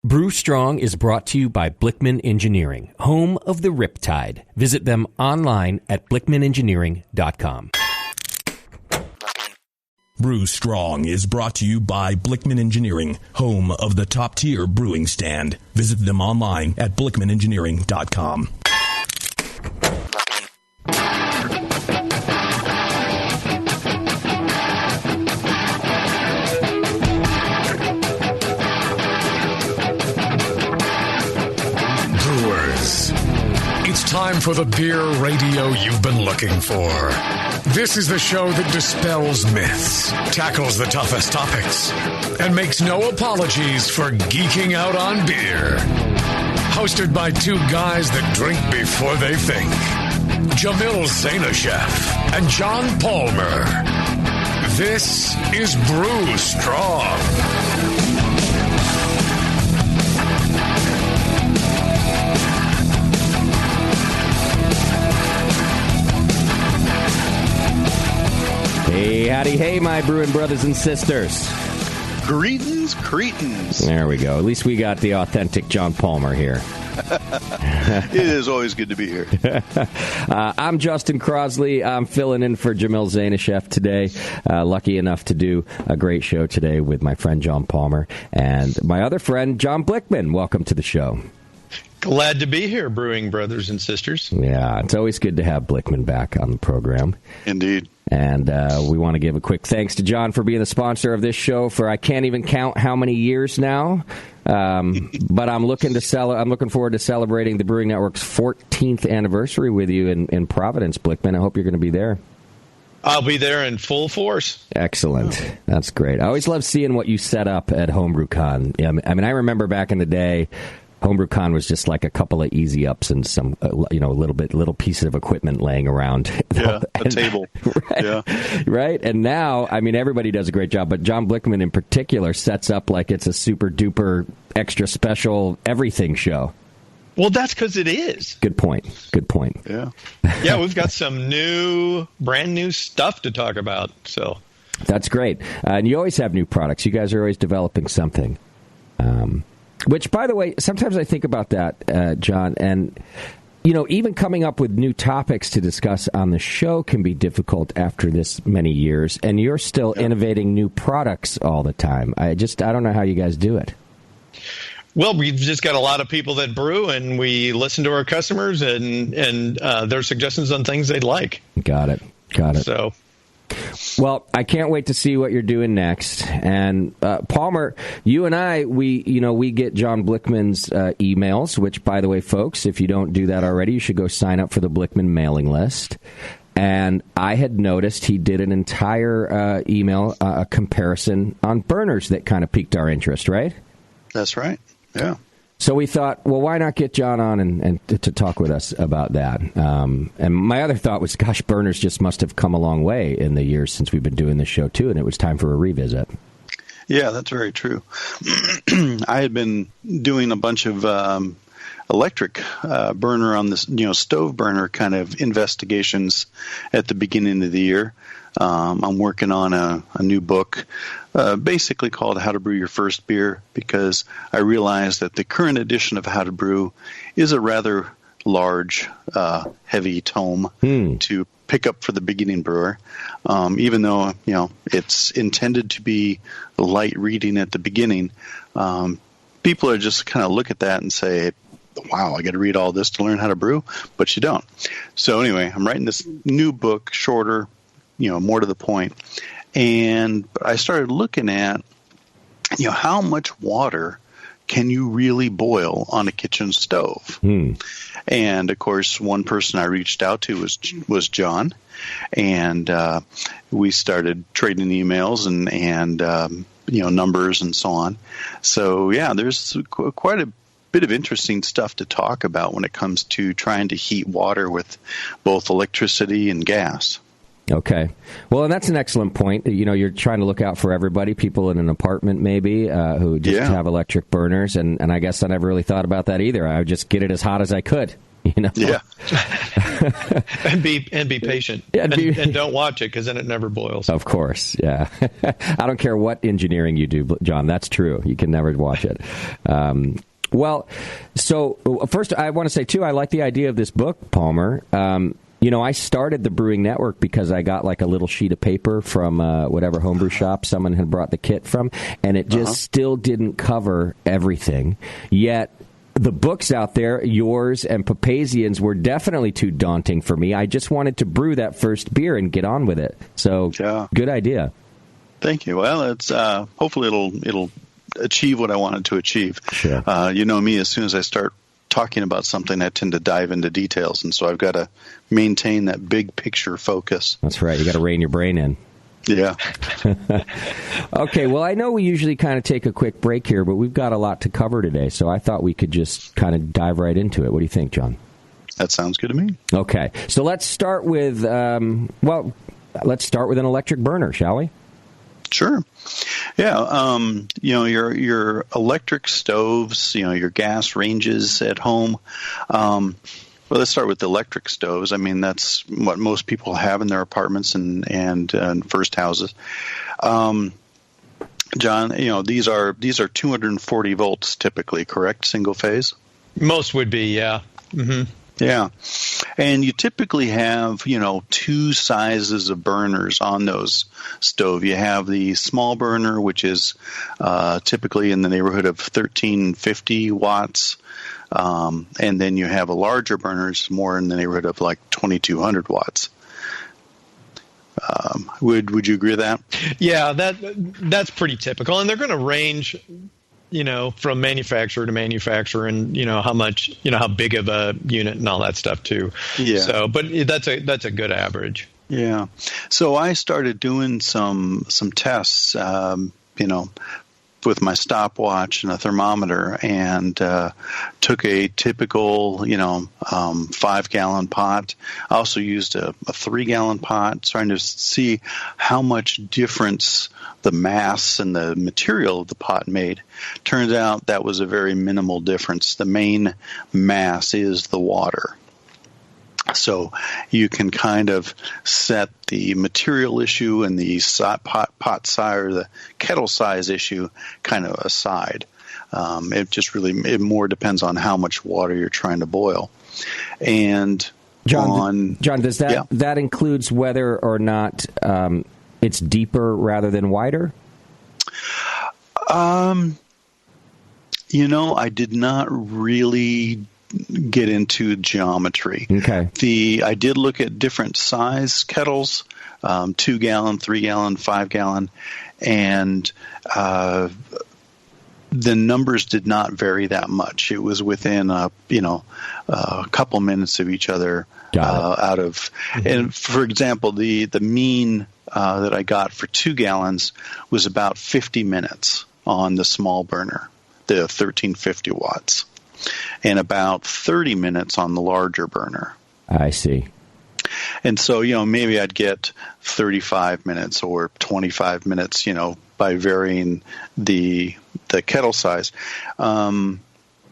Brew Strong is brought to you by Blichmann Engineering, home of the Riptide. Visit them online at blichmannengineering.com. Brew Strong is brought to you by Blichmann Engineering, home of the top-tier brewing stand. Visit them online at blichmannengineering.com. It's time for the beer radio you've been looking for. This is the show that dispels myths, tackles the toughest topics, and makes no apologies for geeking out on beer. Hosted by two guys that drink before they think, Jamil Zainasheff and John Palmer. This is Brew Strong. Hey, howdy, hey, my brewing brothers and sisters. Greetings, cretins. There we go. At least we got the authentic John Palmer here. It is always good to be here. I'm Justin Crosley. I'm filling in for Jamil Zainasheff today. Lucky enough to do a great show today with my friend John Palmer and my other friend, John Blichmann. Welcome to the show. Glad to be here, brewing brothers and sisters. Yeah, it's always good to have Blichmann back on the program. Indeed. And we want to give a quick thanks to John for being the sponsor of this show for I can't even count how many years now. But I'm looking forward to celebrating the Brewing Network's 14th anniversary with you in Providence, Blichmann. I hope you're going to be there. I'll be there in full force. Excellent. That's great. I always love seeing what you set up at HomebrewCon. I mean, I remember back in the day, HomebrewCon was just like a couple of easy ups and some, little pieces of equipment laying around. Yeah, a table. Right, yeah. Right. And now, I mean, everybody does a great job, but John Blichmann in particular sets up like it's a super duper extra special everything show. Well, that's because it is. Good point. Yeah. Yeah, we've got some brand new stuff to talk about. So that's great. And you always have new products. You guys are always developing something. Which, by the way, sometimes I think about that, John, and, even coming up with new topics to discuss on the show can be difficult after this many years, and you're still innovating new products all the time. I don't know how you guys do it. Well, we've just got a lot of people that brew, and we listen to our customers and their suggestions on things they'd like. Got it. So... Well, I can't wait to see what you're doing next. And Palmer, you and I, we get John Blichmann's emails, which, by the way, folks, if you don't do that already, you should go sign up for the Blichmann mailing list. And I had noticed he did an entire email comparison on burners that kind of piqued our interest, right? That's right. Yeah. So we thought, well, why not get John on and to talk with us about that? And my other thought was, gosh, burners just must have come a long way in the years since we've been doing this show, too, and it was time for a revisit. Yeah, that's very true. I had been doing a bunch of electric burner on this, stove burner kind of investigations at the beginning of the year. I'm working on a new book, basically called How to Brew Your First Beer, because I realized that the current edition of How to Brew is a rather large, heavy tome to pick up for the beginning brewer. Even though, it's intended to be light reading at the beginning, people are just kind of look at that and say, wow, I got to read all this to learn how to brew, but you don't. So anyway, I'm writing this new book, shorter, more to the point. And I started looking at, how much water can you really boil on a kitchen stove? And of course, one person I reached out to was John, and we started trading emails and numbers and so on. So yeah, there's quite a bit of interesting stuff to talk about when it comes to trying to heat water with both electricity and gas. Okay. Well, and that's an excellent point. You're trying to look out for everybody, people in an apartment maybe who just have electric burners. And I guess I never really thought about that either. I would just get it as hot as I could. Yeah. and be patient. And don't watch it, because then it never boils. Of course, yeah. I don't care what engineering you do, John. That's true. You can never watch it. Well, so first I want to say, too, I like the idea of this book, Palmer. I started the Brewing Network because I got like a little sheet of paper from whatever homebrew shop someone had brought the kit from, and it just still didn't cover everything. Yet the books out there, yours and Papazian's, were definitely too daunting for me. I just wanted to brew that first beer and get on with it. So, Good idea. Thank you. Well, it's hopefully it'll achieve what I wanted to achieve. Sure. You know me, as soon as I start talking about something, I tend to dive into details, and so I've got to maintain that big picture focus. That's right. You got to rein your brain in. Yeah. Okay, well, I know we usually kind of take a quick break here, but we've got a lot to cover today, so I thought we could just kind of dive right into it. What do you think, John? That sounds good to me. Okay, so let's start with, let's start with an electric burner, shall we? Sure. Yeah. Your electric stoves, your gas ranges at home. Well, let's start with the electric stoves. I mean, that's what most people have in their apartments and first houses. John, these are 240 volts typically, correct? Single phase? Most would be, yeah. Mm-hmm. Yeah. And you typically have, two sizes of burners on those stove. You have the small burner, which is typically in the neighborhood of 1350 watts. And then you have a larger burner, it's more in the neighborhood of like 2200 watts. Would you agree with that? Yeah, that's pretty typical. And they're going to range from manufacturer to manufacturer, and how much, how big of a unit and all that stuff too. Yeah. So, but that's a good average. Yeah. So I started doing some tests, with my stopwatch and a thermometer, and took a typical, 5-gallon pot. I also used a 3-gallon pot, trying to see how much difference the mass and the material of the pot made. Turns out that was a very minimal difference. The main mass is the water. So you can kind of set the material issue and the pot size or the kettle size issue kind of aside. It more depends on how much water you're trying to boil. And John, does that includes whether or not it's deeper rather than wider? I did not really get into geometry. Okay. I did look at different size kettles, 2-gallon, 3-gallon, 5-gallon, and the numbers did not vary that much. It was within a couple minutes of each other. Out of, and for example, the mean that I got for 2 gallons was about 50 minutes on the small burner, the 1350 watts, and about 30 minutes on the larger burner. I see. And so, maybe I'd get 35 minutes or 25 minutes, by varying the kettle size. Now,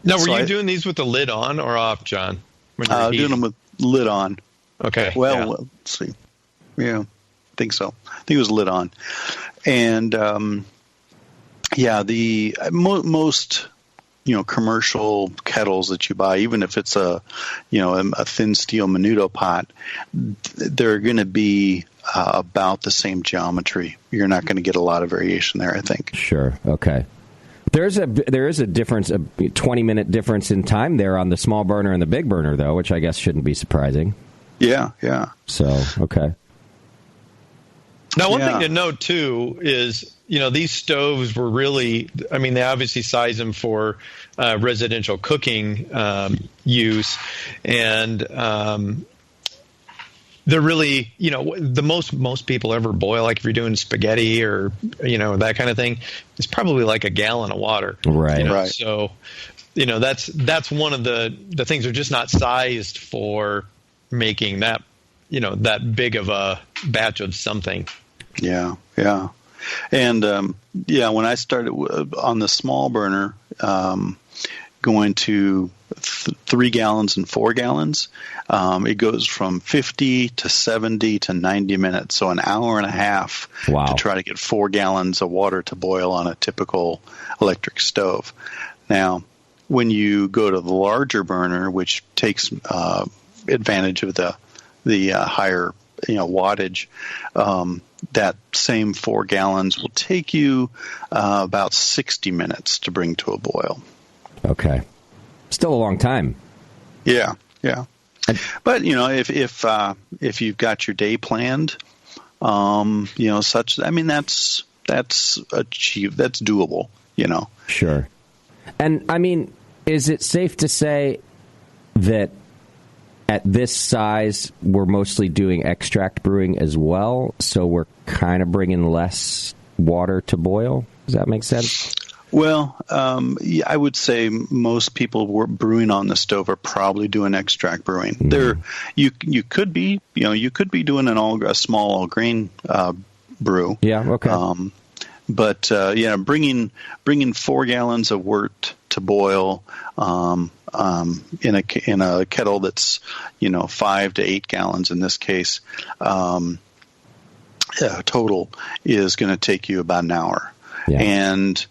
were you doing these with the lid on or off, John? Doing them with lid on. Okay. Well, let's see. Yeah, I think so. I think it was lid on. And, the most commercial kettles that you buy, even if it's a thin steel menudo pot, they're going to be about the same geometry. You're not going to get a lot of variation there, I think. Sure. Okay. There is a difference, a 20-minute difference in time there on the small burner and the big burner, though, which I guess shouldn't be surprising. Yeah. So, okay. Now, one thing to note, too, is, these stoves were really, they obviously size them for residential cooking use. And they're really, the most people ever boil, like if you're doing spaghetti or, that kind of thing, it's probably like a gallon of water. Right. Right. So, that's one of the things. They're just not sized for making that, that big of a batch of something. Yeah. And when I started on the small burner, going to 3 gallons and 4 gallons, it goes from 50 to 70 to 90 minutes, so an hour and a half to try to get 4 gallons of water to boil on a typical electric stove. Now, when you go to the larger burner, which takes advantage of the higher wattage, that same 4 gallons will take you about 60 minutes to bring to a boil. Okay. Still a long time. Yeah. But if you've got your day planned, that's achieved. That's doable. Sure. And I mean, is it safe to say that at this size we're mostly doing extract brewing as well, so we're kind of bringing less water to boil? Does that make sense? Well, I would say most people brewing on the stove are probably doing extract brewing. Mm-hmm. You could be doing a small all grain brew. Yeah. Okay. But bringing 4 gallons of wort to boil in a kettle that's 5 to 8 gallons in this case total is going to take you about an hour. Yeah. And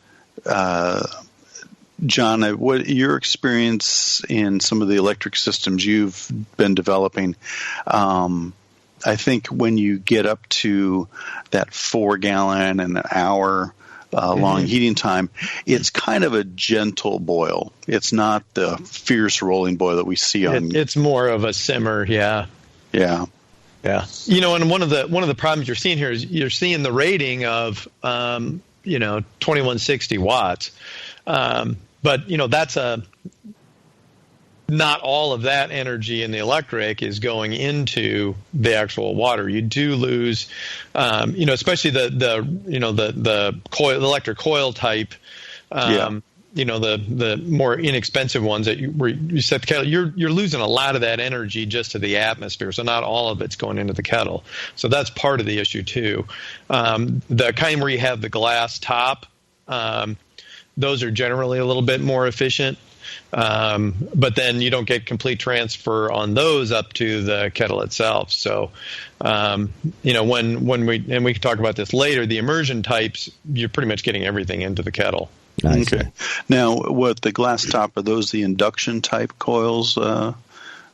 John, what your experience in some of the electric systems you've been developing? I think when you get up to that 4 gallon and an hour long heating time, it's kind of a gentle boil. It's not the fierce rolling boil that we see on. It's more of a simmer. Yeah. Yeah. Yeah. And one of the problems you're seeing here is you're seeing the rating of 2160 watts. But that's not all of that energy in the electric is going into the actual water. You do lose, especially the coil, the electric coil type. The more inexpensive ones that you set the kettle, you're losing a lot of that energy just to the atmosphere. So not all of it's going into the kettle. So that's part of the issue too. The kind where you have the glass top, those are generally a little bit more efficient. But then you don't get complete transfer on those up to the kettle itself. So, when we can talk about this later, the immersion types, you're pretty much getting everything into the kettle. Okay. Now, what the glass top, are those the induction type coils,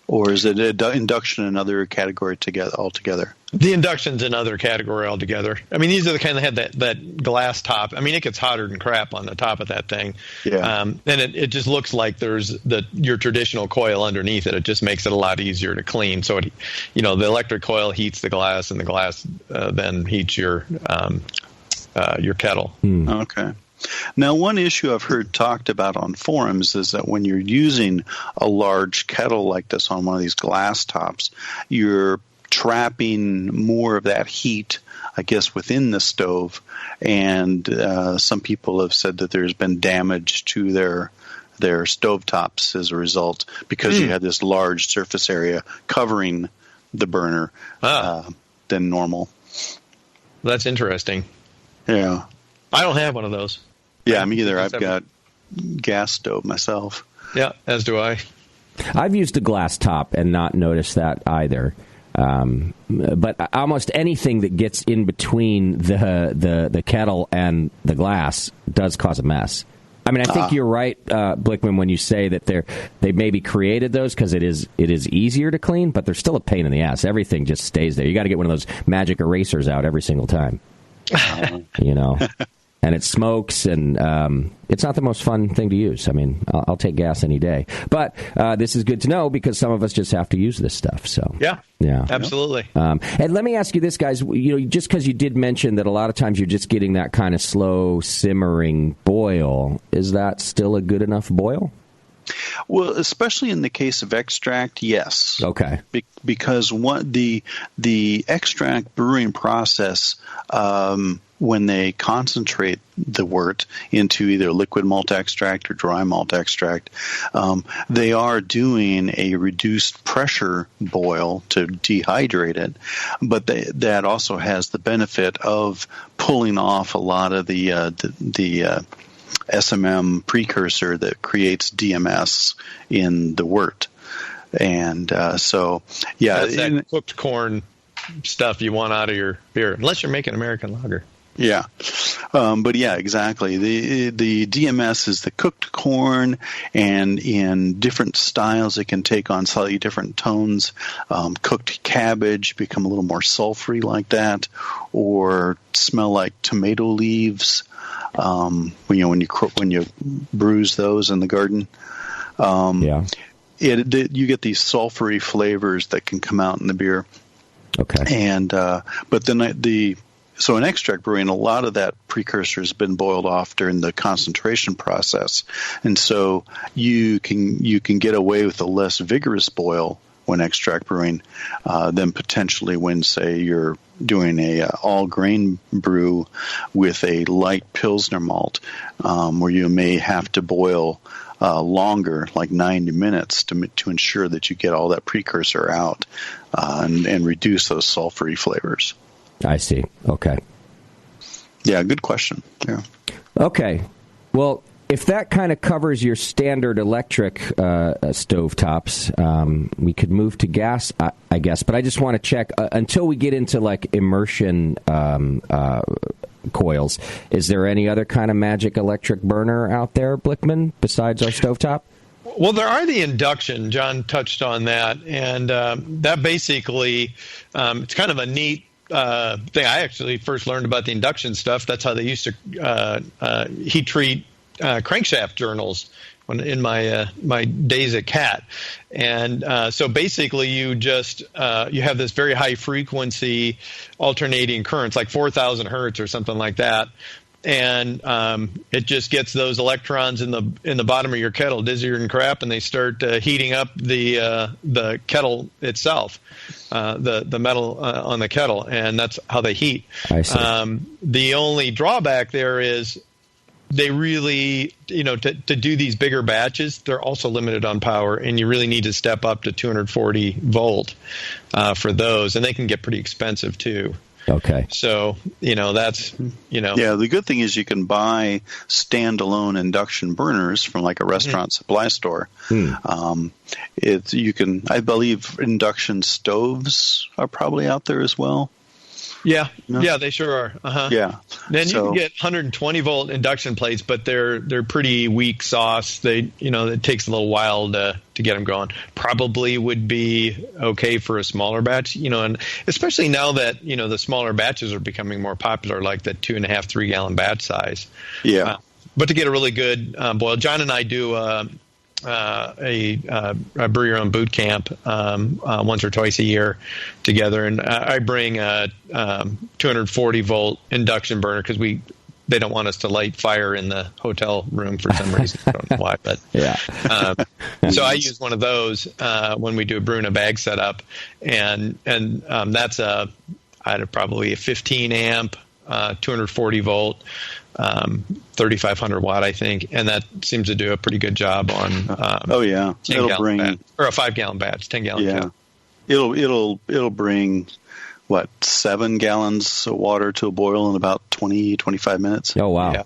or is it induction another category altogether? The induction's another category altogether. I mean, these are the kind that have that glass top. I mean, it gets hotter than crap on the top of that thing. Yeah. And it just looks like there's your traditional coil underneath it. It just makes it a lot easier to clean. So, the electric coil heats the glass, and the glass then heats your kettle. Okay. Now, one issue I've heard talked about on forums is that when you're using a large kettle like this on one of these glass tops, you're trapping more of that heat, I guess, within the stove. And some people have said that there's been damage to their stovetops as a result because you had this large surface area covering the burner than normal. That's interesting. Yeah. I don't have one of those. Yeah, me either. I've got gas stove myself. Yeah, as do I. I've used a glass top and not noticed that either. But almost anything that gets in between the kettle and the glass does cause a mess. I mean, I think you're right, Blichmann, when you say that they maybe created those because it is easier to clean, but they're still a pain in the ass. Everything just stays there. You got to get one of those magic erasers out every single time. And it smokes, and it's not the most fun thing to use. I mean, I'll take gas any day. But this is good to know because some of us just have to use this stuff. So yeah, absolutely. And let me ask you this, guys. Just because you did mention that a lot of times you're just getting that kind of slow simmering boil, is that still a good enough boil? Well, especially in the case of extract, yes. Okay. Because the extract brewing process, when they concentrate the wort into either liquid malt extract or dry malt extract, they are doing a reduced pressure boil to dehydrate it, but that also has the benefit of pulling off a lot of the SMM precursor that creates DMS in the wort. And so, yeah. That's that cooked corn stuff you want out of your beer, unless you're making American lager. Yeah. But yeah, exactly. The DMS is the cooked corn, and in different styles, it can take on slightly different tones. Cooked cabbage become a little more sulfury like that, or smell like tomato leaves. When you bruise those in the garden. Yeah. You get these sulfury flavors that can come out in the beer. Okay. And but then so in extract brewing, a lot of that precursor has been boiled off during the concentration process, and so you can get away with a less vigorous boil when extract brewing than potentially when, say, you're doing a all grain brew with a light Pilsner malt, where you may have to boil longer, like 90 minutes, to ensure that you get all that precursor out and reduce those sulfury flavors. I see. Okay. Yeah, good question. Yeah. Okay. Well, if that kind of covers your standard electric stovetops, we could move to gas, I guess. But I just want to check, until we get into like immersion coils, is there any other kind of magic electric burner out there, Blichmann, besides our stovetop? Well, there are the induction. John touched on that, and that basically, it's kind of a neat thing. I actually first learned about the induction stuff. That's how they used to heat treat crankshaft journals in my days at CAT. And so basically you just you have this very high frequency alternating currents, like 4,000 hertz or something like that. And it just gets those electrons in the bottom of your kettle dizzier than crap, and they start heating up the kettle itself, the metal on the kettle, and that's how they heat. I see. The only drawback there is they really, to do these bigger batches, they're also limited on power, and you really need to step up to 240 volt for those, and they can get pretty expensive too. Okay. So, that's, Yeah, the good thing is you can buy standalone induction burners from like a restaurant supply store. I believe induction stoves are probably out there as well. Yeah, No? yeah, they sure are. Uh-huh. Yeah. Then you can get 120 volt induction plates, but they're pretty weak sauce. They, it takes a little while to get them going. Probably would be okay for a smaller batch, and especially now that the smaller batches are becoming more popular, like the 2.5, 3 gallon batch size. Yeah. But to get a really good boil, John and I do a brew your own boot camp once or twice a year together, and I bring a 240 volt induction burner because they don't want us to light fire in the hotel room for some reason. I don't know why, but yeah. So I use one of those when we do a brew in a bag setup, and that's probably a 15 amp 240 volt 3,500 watt, I think, and that seems to do a pretty good job on. It'll bring or a 5 gallon batch, 10 gallon. Yeah, it'll bring 7 gallons of water to a boil in about 20-25 minutes. Oh wow! Yeah.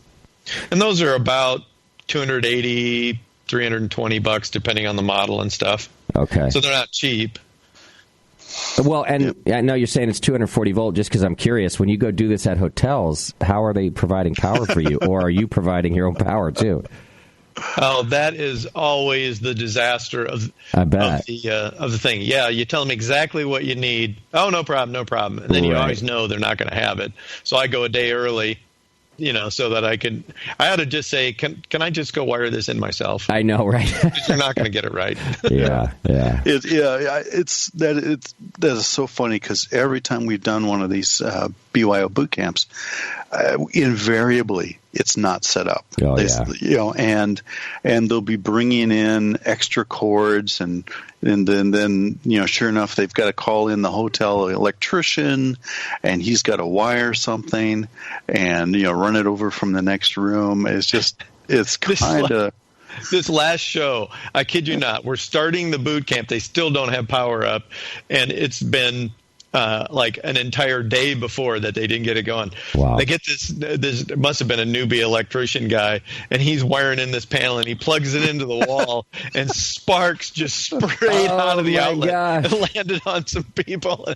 And those are about $280, $320 depending on the model and stuff. Okay, so they're not cheap. Well, and I know you're saying it's 240 volt just because I'm curious. When you go do this at hotels, how are they providing power for you? Or are you providing your own power, too? Oh, that is always the disaster of the thing. Yeah, you tell them exactly what you need. Oh, no problem. And then you always know they're not going to have it. So I go a day early, so that I ought to just say, can I just go wire this in myself? I know, right? Because you're not going to get it right. Yeah. That is so funny because every time we've done one of these BYO boot camps, invariably it's not set up. And they'll be bringing in extra cords and then sure enough they've got to call in the hotel electrician and he's got to wire something and run it over from the next room. It's kind of this last show, I kid you not, we're starting the boot camp. They still don't have power up, and it's been like an entire day before that they didn't get it going. Wow. They get this must have been a newbie electrician guy, and he's wiring in this panel, and he plugs it into the wall, and sparks just sprayed out of the outlet and landed on some people.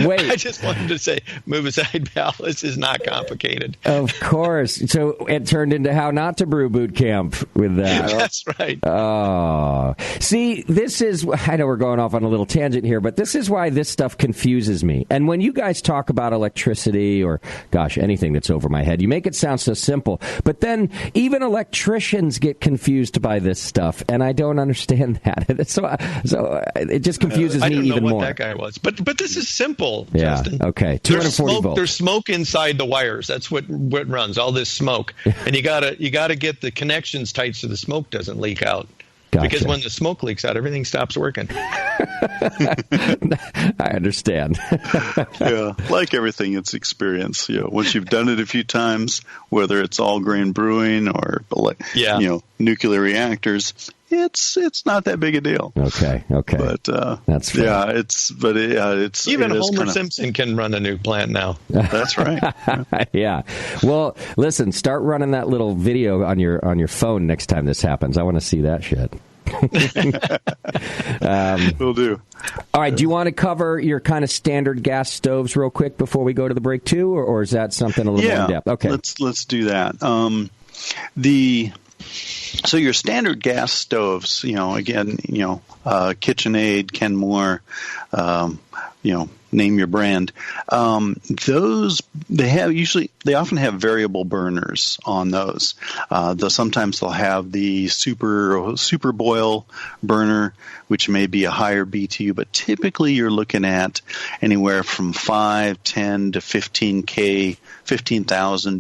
Wait. I just wanted to say, move aside, pal. This is not complicated. Of course. So it turned into How Not to Brew Boot Camp with that. That's right. Oh. See, this is, I know we're going off on a little tangent here, but this is why this stuff confuses me. And when you guys talk about electricity or, gosh, anything that's over my head, you make it sound so simple. But then even electricians get confused by this stuff, and I don't understand that. So it just confuses me even more. I don't know what that guy was. But this is simple, yeah, Justin. Okay. 240 volts. There's smoke inside the wires. That's what runs, all this smoke. And you gotta get the connections tight so the smoke doesn't leak out. Gotcha. Because when the smoke leaks out, everything stops working. I understand. Yeah, like everything, it's experience. Once you've done it a few times, whether it's all grain brewing or nuclear reactors, it's not that big a deal. Okay. But that's fair. It's even Homer Simpson can run a new plant now. That's right. Yeah. Well, listen, start running that little video on your phone next time this happens. I want to see that shit. Will do. All right. Do you want to cover your kind of standard gas stoves real quick before we go to the break too, or is that something a little more in depth? Okay. Let's do that. So your standard gas stoves, KitchenAid, Kenmore, name your brand. Those they often have variable burners on those. Sometimes they'll have the super boil burner, which may be a higher BTU, but typically you're looking at anywhere from 5, 10 to 15,000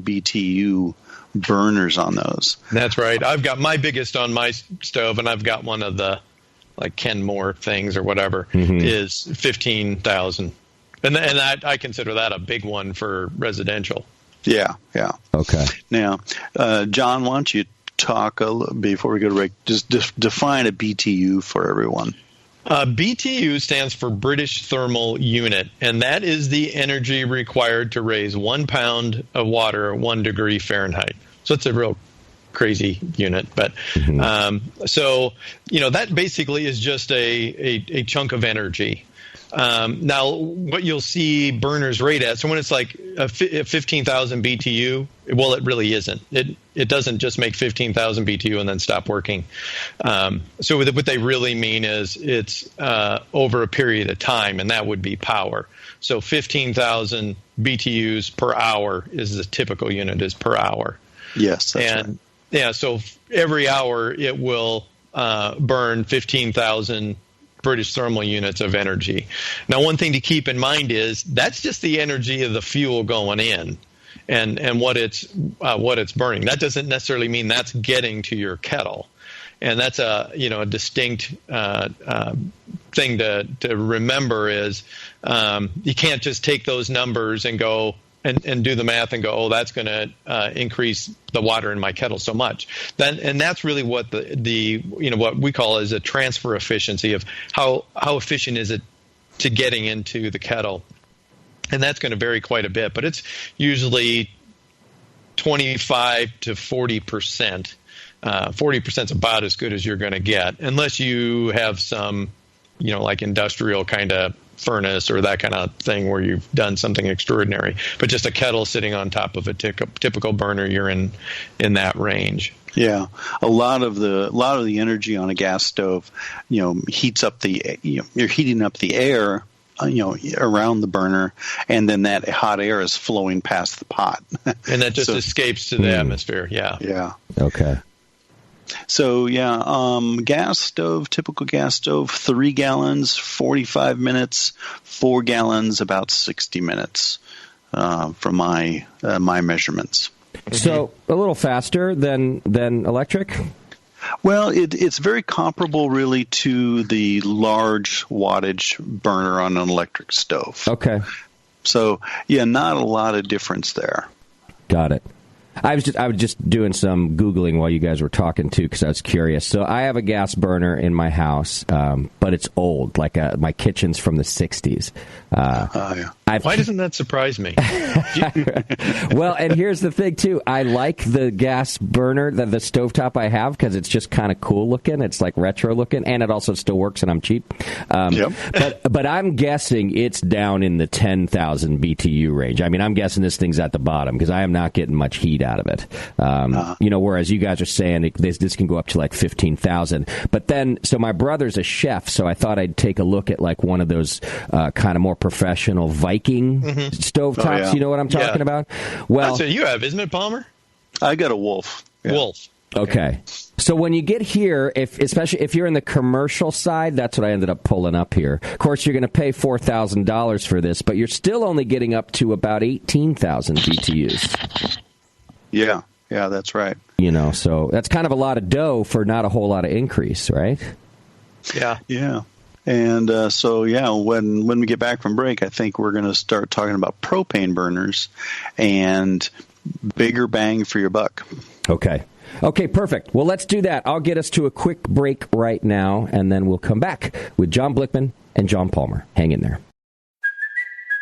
BTU burners on those. That's right. I've got my biggest on my stove, and I've got one of the like Kenmore things or whatever is 15,000, and I consider that a big one for residential. Yeah. Okay. Now, John, why don't you talk before we go to break? Just define a BTU for everyone. BTU stands for British Thermal Unit, and that is the energy required to raise 1 pound of water at 1 degree Fahrenheit. So it's a real crazy unit, but so that basically is just a chunk of energy. Now, what you'll see burners rate at, so when it's like a 15,000 BTU, well, it really isn't. It doesn't just make 15,000 BTU and then stop working. So what they really mean is it's over a period of time, and that would be power. So 15,000 BTUs per hour is the typical unit, is per hour. Yes, that's right. Yeah, so every hour it will burn 15,000 British thermal units of energy. Now, one thing to keep in mind is that's just the energy of the fuel going in, and what it's burning. That doesn't necessarily mean that's getting to your kettle, and that's a distinct thing to remember is you can't just take those numbers and go. And do the math and go, oh, that's going to increase the water in my kettle so much. And that's really what the what we call is a transfer efficiency of how efficient is it to getting into the kettle, and that's going to vary quite a bit. But it's usually 25 to 40%. 40% is about as good as you're going to get, unless you have some, like industrial kind of furnace or that kind of thing where you've done something extraordinary. But just a kettle sitting on top of a typical burner, you're in that range. Yeah, a lot of the energy on a gas stove, heats up you're heating up the air, around the burner, and then that hot air is flowing past the pot, and that just escapes to the atmosphere. Yeah. Okay. So, gas stove, typical gas stove, 3 gallons, 45 minutes, 4 gallons, about 60 minutes from my measurements. So a little faster than electric? Well, it's very comparable, really, to the large wattage burner on an electric stove. Okay. So, not a lot of difference there. Got it. I was just doing some Googling while you guys were talking, too, because I was curious. So I have a gas burner in my house, but it's old. Like my kitchen's from the 60s. Yeah. Why doesn't that surprise me? Well, and here's the thing, too. I like the gas burner, the stovetop I have, because it's just kind of cool looking. It's like retro looking, and it also still works, and I'm cheap. But I'm guessing it's down in the 10,000 BTU range. I mean, I'm guessing this thing's at the bottom, because I am not getting much heat out of it. Whereas you guys are saying this can go up to like 15,000. But then, so my brother's a chef, so I thought I'd take a look at like one of those kind of more professional Viking stovetops. Oh, yeah. You know what I'm talking about? Well, that's what you have, isn't it, Palmer? I got a Wolf. Yeah. Wolf. Okay. So when you get here, especially if you're in the commercial side, that's what I ended up pulling up here. Of course, you're going to pay $4,000 for this, but you're still only getting up to about 18,000 BTUs. Yeah, that's right. So that's kind of a lot of dough for not a whole lot of increase, right? Yeah. And when we get back from break, I think we're going to start talking about propane burners and bigger bang for your buck. Okay, perfect. Well, let's do that. I'll get us to a quick break right now, and then we'll come back with John Blichmann and John Palmer. Hang in there.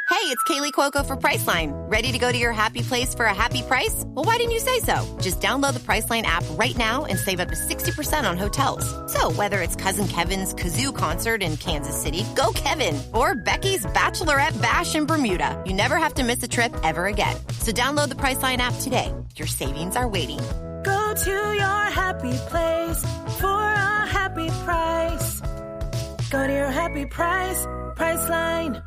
Hey, it's Kaylee Cuoco for Priceline. Ready to go to your happy place for a happy price? Well, why didn't you say so? Just download the Priceline app right now and save up to 60% on hotels. So whether it's Cousin Kevin's Kazoo Concert in Kansas City, go Kevin, or Becky's Bachelorette Bash in Bermuda, you never have to miss a trip ever again. So download the Priceline app today. Your savings are waiting. Go to your happy place for a happy price. Go to your happy price, Priceline.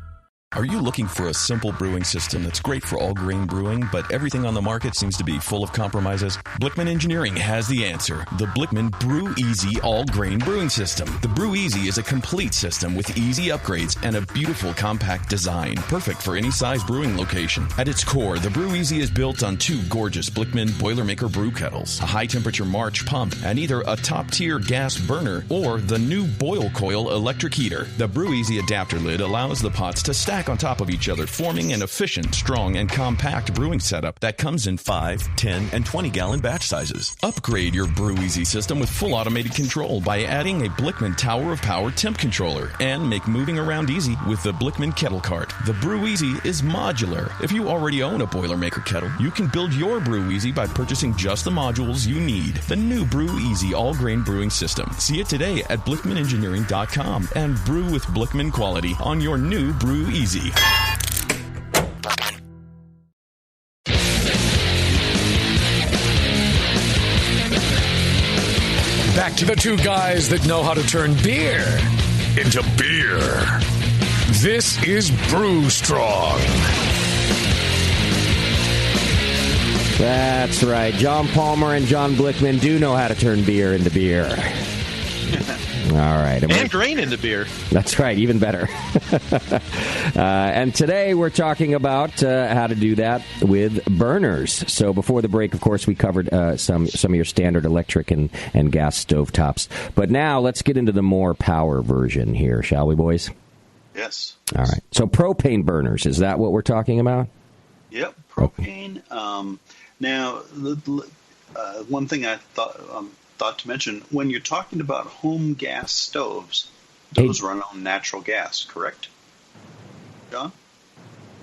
Are you looking for a simple brewing system that's great for all grain brewing, but everything on the market seems to be full of compromises? Blichmann Engineering has the answer. The Blichmann Brew Easy All Grain Brewing System. The Brew Easy is a complete system with easy upgrades and a beautiful compact design, perfect for any size brewing location. At its core, the Brew Easy is built on two gorgeous Blichmann Boilermaker brew kettles, a high-temperature March pump, and either a top-tier gas burner or the new Boil Coil electric heater. The Brew Easy adapter lid allows the pots to stack on top of each other, forming an efficient, strong, and compact brewing setup that comes in 5, 10, and 20-gallon batch sizes. Upgrade your Brew Easy system with full automated control by adding a Blichmann Tower of Power temp controller, and make moving around easy with the Blichmann Kettle Cart. The Brew Easy is modular. If you already own a Boilermaker kettle, you can build your Brew Easy by purchasing just the modules you need. The new Brew Easy all-grain brewing system. See it today at BlichmannEngineering.com and brew with Blichmann quality on your new Brew Easy. Back to the two guys that know how to turn beer into beer. This is Brew Strong. That's right. John Palmer and John Blichmann do know how to turn beer into beer. All right. And grain into beer. That's right. Even better. And today we're talking about how to do that with burners. So before the break, of course, we covered some of your standard electric and gas stovetops. But now let's get into the more power version here, shall we, boys? Yes. All right. So propane burners, is that what we're talking about? Yep, propane. Now, one thing I thought to mention, when you're talking about home gas stoves, those run on natural gas, correct? John?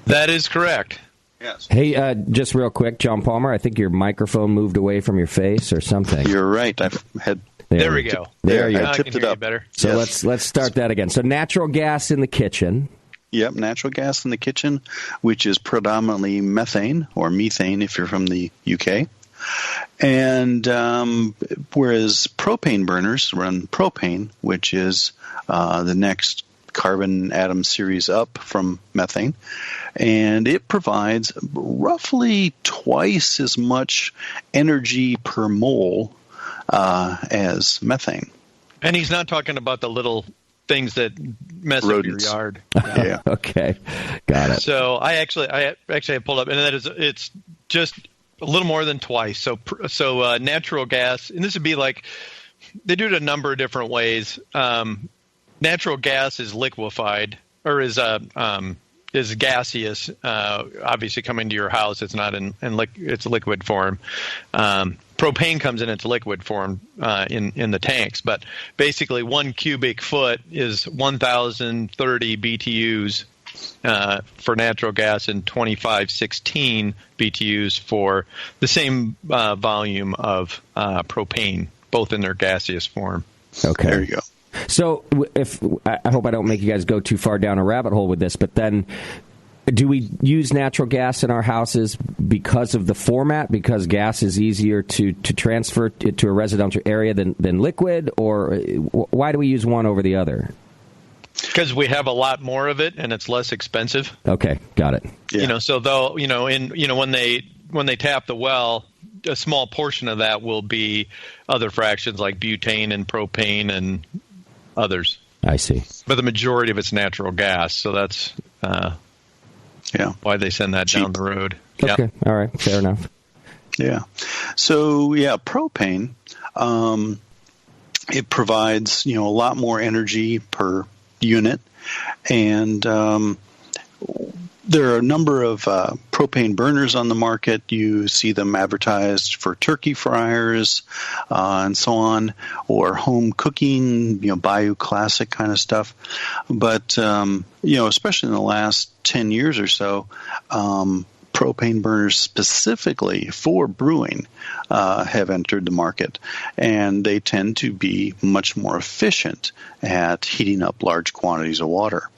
That is correct. Yes. Hey, just real quick, John Palmer, I think your microphone moved away from your face or something. You're right. I've had... There we go. There you go. I tipped it up. Better. So yes. let's start that again. So natural gas in the kitchen. Yep, natural gas in the kitchen, which is predominantly methane or methane if you're from the UK. And whereas propane burners run propane, which is the next carbon atom series up from methane, and it provides roughly twice as much energy per mole as methane. And he's not talking about the little things that mess Rodents. up your yard. Yeah. Okay, got it. So I actually pulled up, and it's just a little more than twice. So natural gas, and this would be like they do it a number of different ways. Natural gas is liquefied, or is is gaseous, obviously coming to your house. It's not it's liquid form. Propane comes in its liquid form in the tanks, but basically 1 cubic foot is 1,030 BTUs for natural gas and 2,516 BTUs for the same volume of propane, both in their gaseous form. Okay. There you go. So I hope I don't make you guys go too far down a rabbit hole with this, but then do we use natural gas in our houses because of the format, because gas is easier to transfer it to a residential area than liquid, or why do we use one over the other? Because we have a lot more of it and it's less expensive. Okay, got it. Yeah. So though, when they tap the well, a small portion of that will be other fractions like butane and propane and others. I see. But the majority of it's natural gas, so that's why they send that down the road. Okay, yeah. All right, fair enough. Yeah. So propane, it provides a lot more energy per unit, and there are a number of propane burners on the market. You see them advertised for turkey fryers and so on, or home cooking, Bayou Classic kind of stuff. But, especially in the last 10 years or so, propane burners specifically for brewing have entered the market, and they tend to be much more efficient at heating up large quantities of water.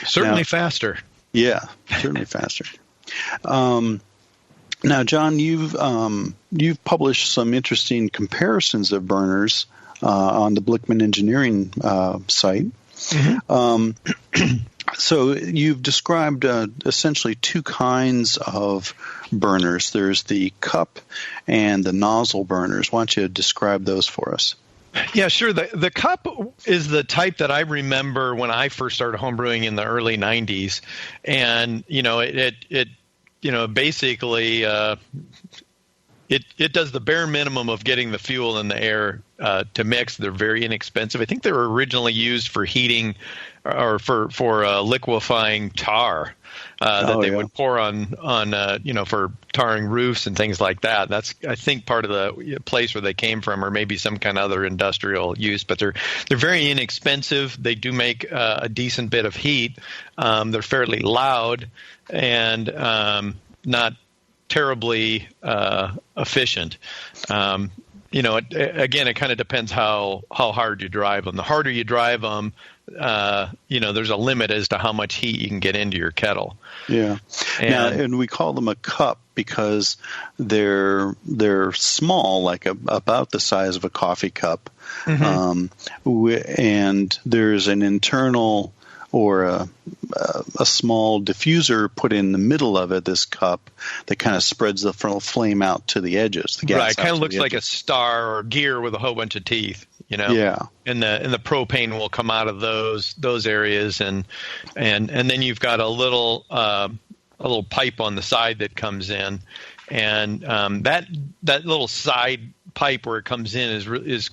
Certainly faster. Yeah, certainly faster. Now, John, you've published some interesting comparisons of burners on the Blichmann Engineering site. Mm-hmm. So you've described essentially two kinds of burners. There's the cup and the nozzle burners. Why don't you describe those for us? Yeah, sure. The cup is the type that I remember when I first started homebrewing in the early 90s. And, it basically it does the bare minimum of getting the fuel and the air to mix. They're very inexpensive. I think they were originally used for heating or for liquefying tar that they would pour on for tarring roofs and things like that. That's, I think, part of the place where they came from, or maybe some kind of other industrial use. But they're very inexpensive. They do make a decent bit of heat. They're fairly loud and not terribly efficient. It kind of depends how hard you drive them. The harder you drive them, there's a limit as to how much heat you can get into your kettle. Yeah. And we call them a cup because they're small, like about the size of a coffee cup. Mm-hmm. And there's an internal or a small diffuser put in the middle of it, this cup, that kind of spreads the flame out to the edges. The gas right, kind of looks like a star or gear with a whole bunch of teeth. Yeah. And the propane will come out of those areas, and then you've got a little pipe on the side that comes in, and that little side pipe where it comes in is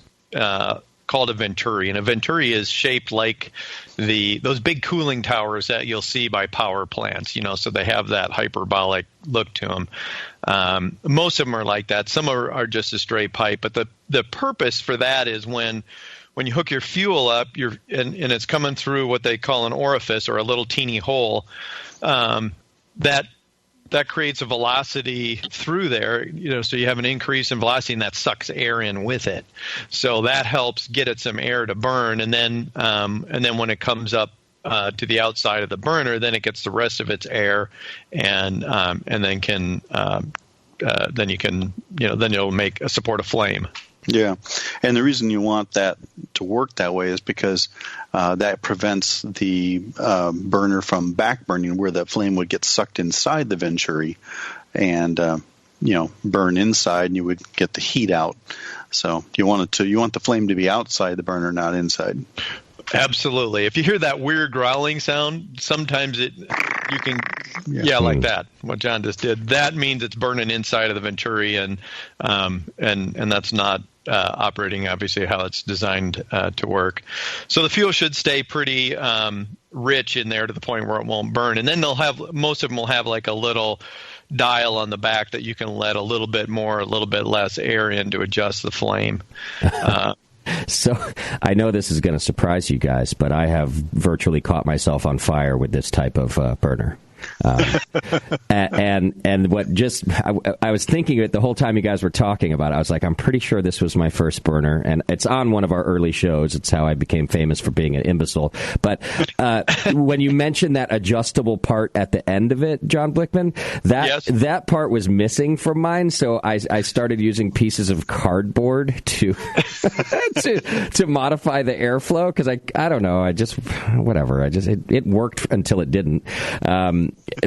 called a venturi, and a venturi is shaped like those big cooling towers that you'll see by power plants. So they have that hyperbolic look to them. Most of them are like that. Some are just a straight pipe, but the purpose for that is when you hook your fuel up, and it's coming through what they call an orifice, or a little teeny hole, that creates a velocity through there, so you have an increase in velocity, and that sucks air in with it. So that helps get it some air to burn, and then when it comes up to the outside of the burner, then it gets the rest of its air, and then you'll make a support a flame. Yeah, and the reason you want that to work that way is because that prevents the burner from back burning, where the flame would get sucked inside the venturi and burn inside, and you would get the heat out. So you want the flame to be outside the burner, not inside. Absolutely. If you hear that weird growling sound, sometimes you can, like that, what John just did. That means it's burning inside of the venturi, and that's not operating, obviously, how it's designed to work. So the fuel should stay pretty rich in there to the point where it won't burn. And then most of them will have like a little dial on the back that you can let a little bit more, a little bit less air in to adjust the flame. So I know this is going to surprise you guys, but I have virtually caught myself on fire with this type of burner. And what I was thinking it the whole time you guys were talking about it. I was like, I'm pretty sure this was my first burner, and it's on one of our early shows. It's how I became famous for being an imbecile. But when you mentioned that adjustable part at the end of it, John Blichmann, that part was missing from mine. So I started using pieces of cardboard to to modify the airflow, because I don't know, it worked until it didn't.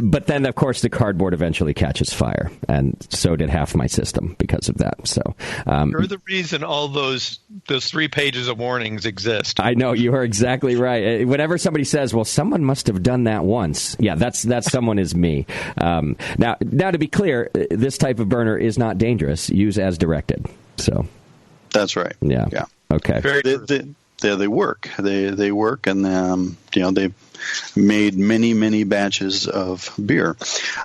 But then, of course, the cardboard eventually catches fire, and so did half my system because of that. So, you're the reason all those 3 pages of warnings exist. I know, you are exactly right. Whenever somebody says, "Well, someone must have done that once," yeah, that someone is me. Now, to be clear, this type of burner is not dangerous. Use as directed. So, that's right. Yeah. Okay. They work. They work, and they've made many batches of beer.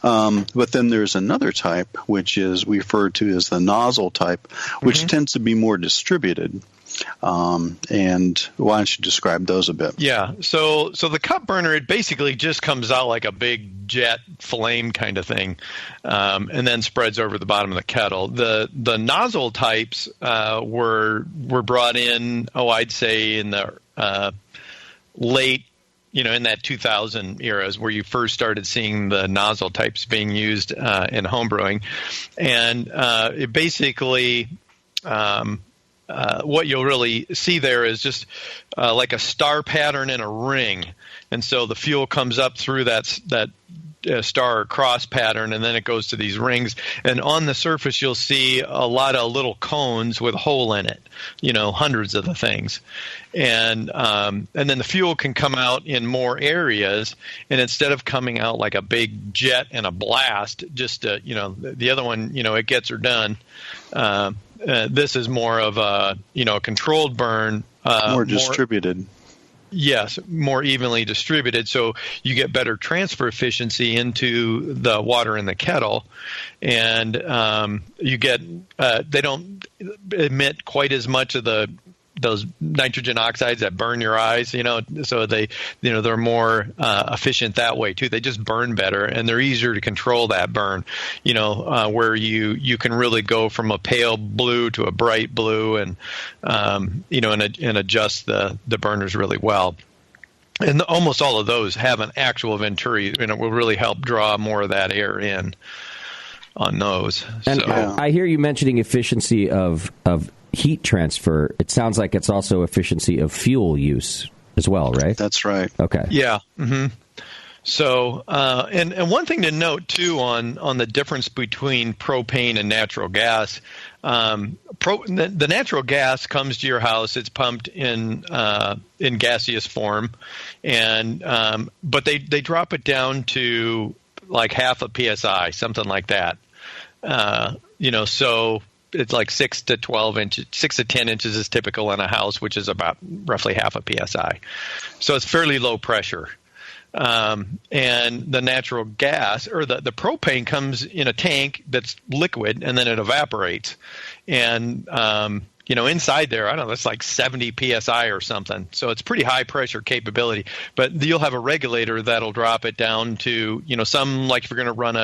But then there's another type, which is referred to as the nozzle type, which tends to be more distributed. And why don't you describe those a bit? Yeah. So the cup burner, it basically just comes out like a big jet flame kind of thing, and then spreads over the bottom of the kettle. The nozzle types were brought in, I'd say in the late, in that 2000 eras where you first started seeing the nozzle types being used in homebrewing. And it basically, what you'll really see there is just like a star pattern in a ring. And so the fuel comes up through that star or cross pattern, and then it goes to these rings. And on the surface, you'll see a lot of little cones with a hole in it, hundreds of the things. And then the fuel can come out in more areas, and instead of coming out like a big jet and a blast, just the other one, it gets her done. This is more of a controlled burn, more distributed. Yes, more evenly distributed, so you get better transfer efficiency into the water in the kettle, and you get they don't emit quite as much of those nitrogen oxides that burn your eyes, so they're more efficient that way too. They just burn better, and they're easier to control that burn, where you can really go from a pale blue to a bright blue, and and adjust the burners really well. And almost all of those have an actual venturi, and it will really help draw more of that air in on those. And I hear you mentioning efficiency of heat transfer. It sounds like it's also efficiency of fuel use as well, right? That's right. Okay. Yeah. Mm-hmm. So, and one thing to note too on the difference between propane and natural gas. The natural gas comes to your house. It's pumped in gaseous form, and but they drop it down to like half a psi, something like that. So it's like 6 to 12 inches, 6 to 10 inches is typical in a house, which is about roughly half a psi. So it's fairly low pressure. And the natural gas or the propane comes in a tank that's liquid, and then it evaporates. And, inside there, I don't know, it's like 70 psi or something. So it's pretty high pressure capability. But you'll have a regulator that'll drop it down to, some, like if you're going to run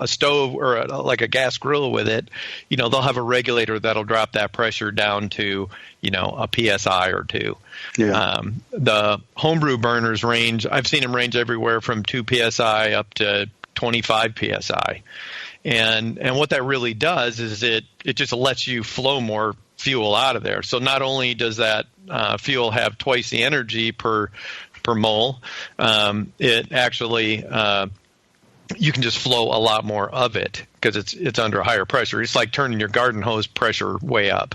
a stove or like a gas grill with it, they'll have a regulator that'll drop that pressure down to, a psi or 2. Yeah. The homebrew burners range, I've seen them range everywhere from 2 psi up to 25 psi. And what that really does is it just lets you flow more fuel out of there. So not only does that fuel have twice the energy per mole, it actually you can just flow a lot more of it because it's under higher pressure. It's like turning your garden hose pressure way up.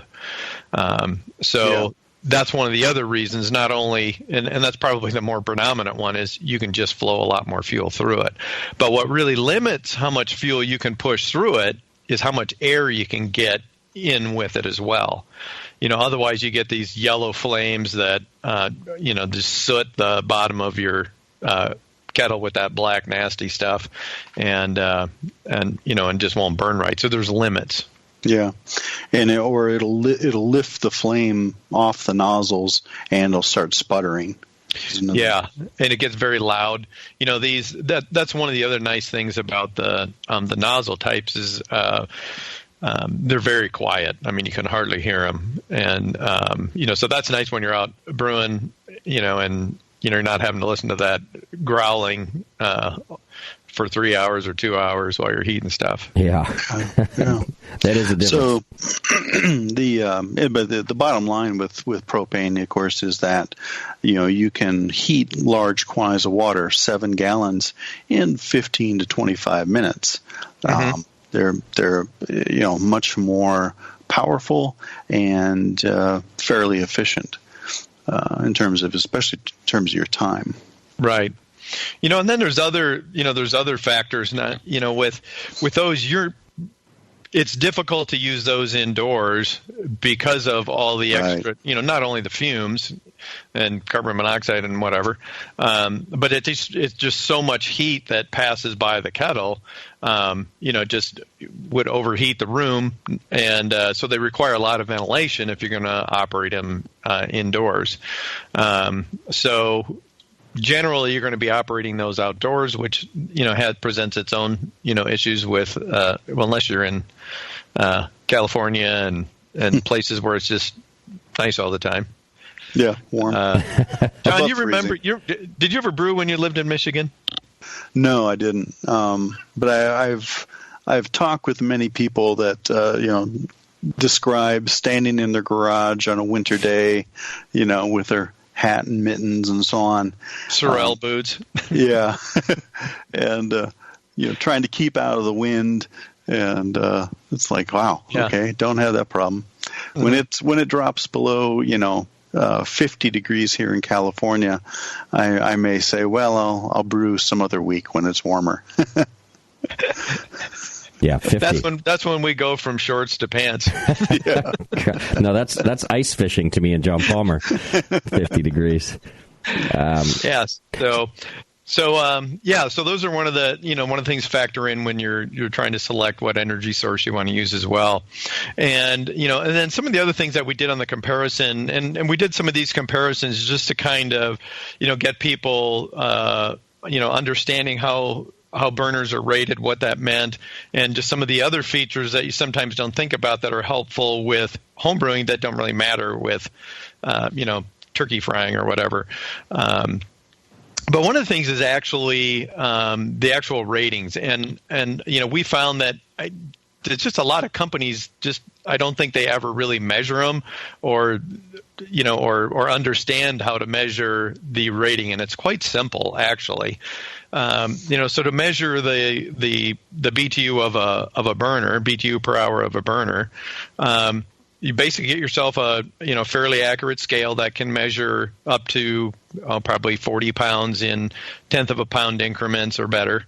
That's one of the other reasons, not only, and that's probably the more predominant one, is you can just flow a lot more fuel through it. But what really limits how much fuel you can push through it is how much air you can get in with it as well. Otherwise you get these yellow flames that, just soot the bottom of your kettle with that black nasty stuff, and just won't burn right. So there's limits. Yeah, and it'll lift the flame off the nozzles, and it'll start sputtering. Yeah, and it gets very loud. That's one of the other nice things about the nozzle types is they're very quiet. I mean, you can hardly hear them, and so that's nice when you're out brewing, and you're not having to listen to that growling for 3 hours or 2 hours while you're heating stuff. Yeah. That is a difference. So the bottom line with propane, of course, is that you can heat large quantities of water, 7 gallons, in 15 to 25 minutes. Mm-hmm. They're much more powerful and fairly efficient especially in terms of your time. Right. And then there's other factors. Not, with those, it's difficult to use those indoors because of all the extra, not only the fumes and carbon monoxide and whatever, but it's just so much heat that passes by the kettle, just would overheat the room. And so they require a lot of ventilation if you're going to operate them indoors. So generally, you're going to be operating those outdoors, which presents its own issues with unless you're in California and places where it's just nice all the time. Yeah, warm. John, you remember? Did you ever brew when you lived in Michigan? No, I didn't. But I've talked with many people that describe standing in their garage on a winter day, with their hat and mittens and so on. Sorel boots. Yeah. And, trying to keep out of the wind. And it's like, wow, okay, don't have that problem. Mm-hmm. When it drops below, 50 degrees here in California, I may say, well, I'll brew some other week when it's warmer. Yeah, 50. That's when we go from shorts to pants. Yeah. No, that's ice fishing to me and John Palmer. 50 degrees. Yes. So those are one of the things to factor in when you're trying to select what energy source you want to use as well. And and then some of the other things that we did on the comparison, and we did some of these comparisons just to kind of get people understanding how burners are rated, what that meant, and just some of the other features that you sometimes don't think about that are helpful with homebrewing that don't really matter with turkey frying or whatever. But one of the things is actually the actual ratings, and we found that there's just a lot of companies I don't think they ever really measure them or understand how to measure the rating, and it's quite simple actually. So to measure the BTU of a burner, BTU per hour of a burner, you basically get yourself a fairly accurate scale that can measure up to probably 40 pounds in tenth of a pound increments or better,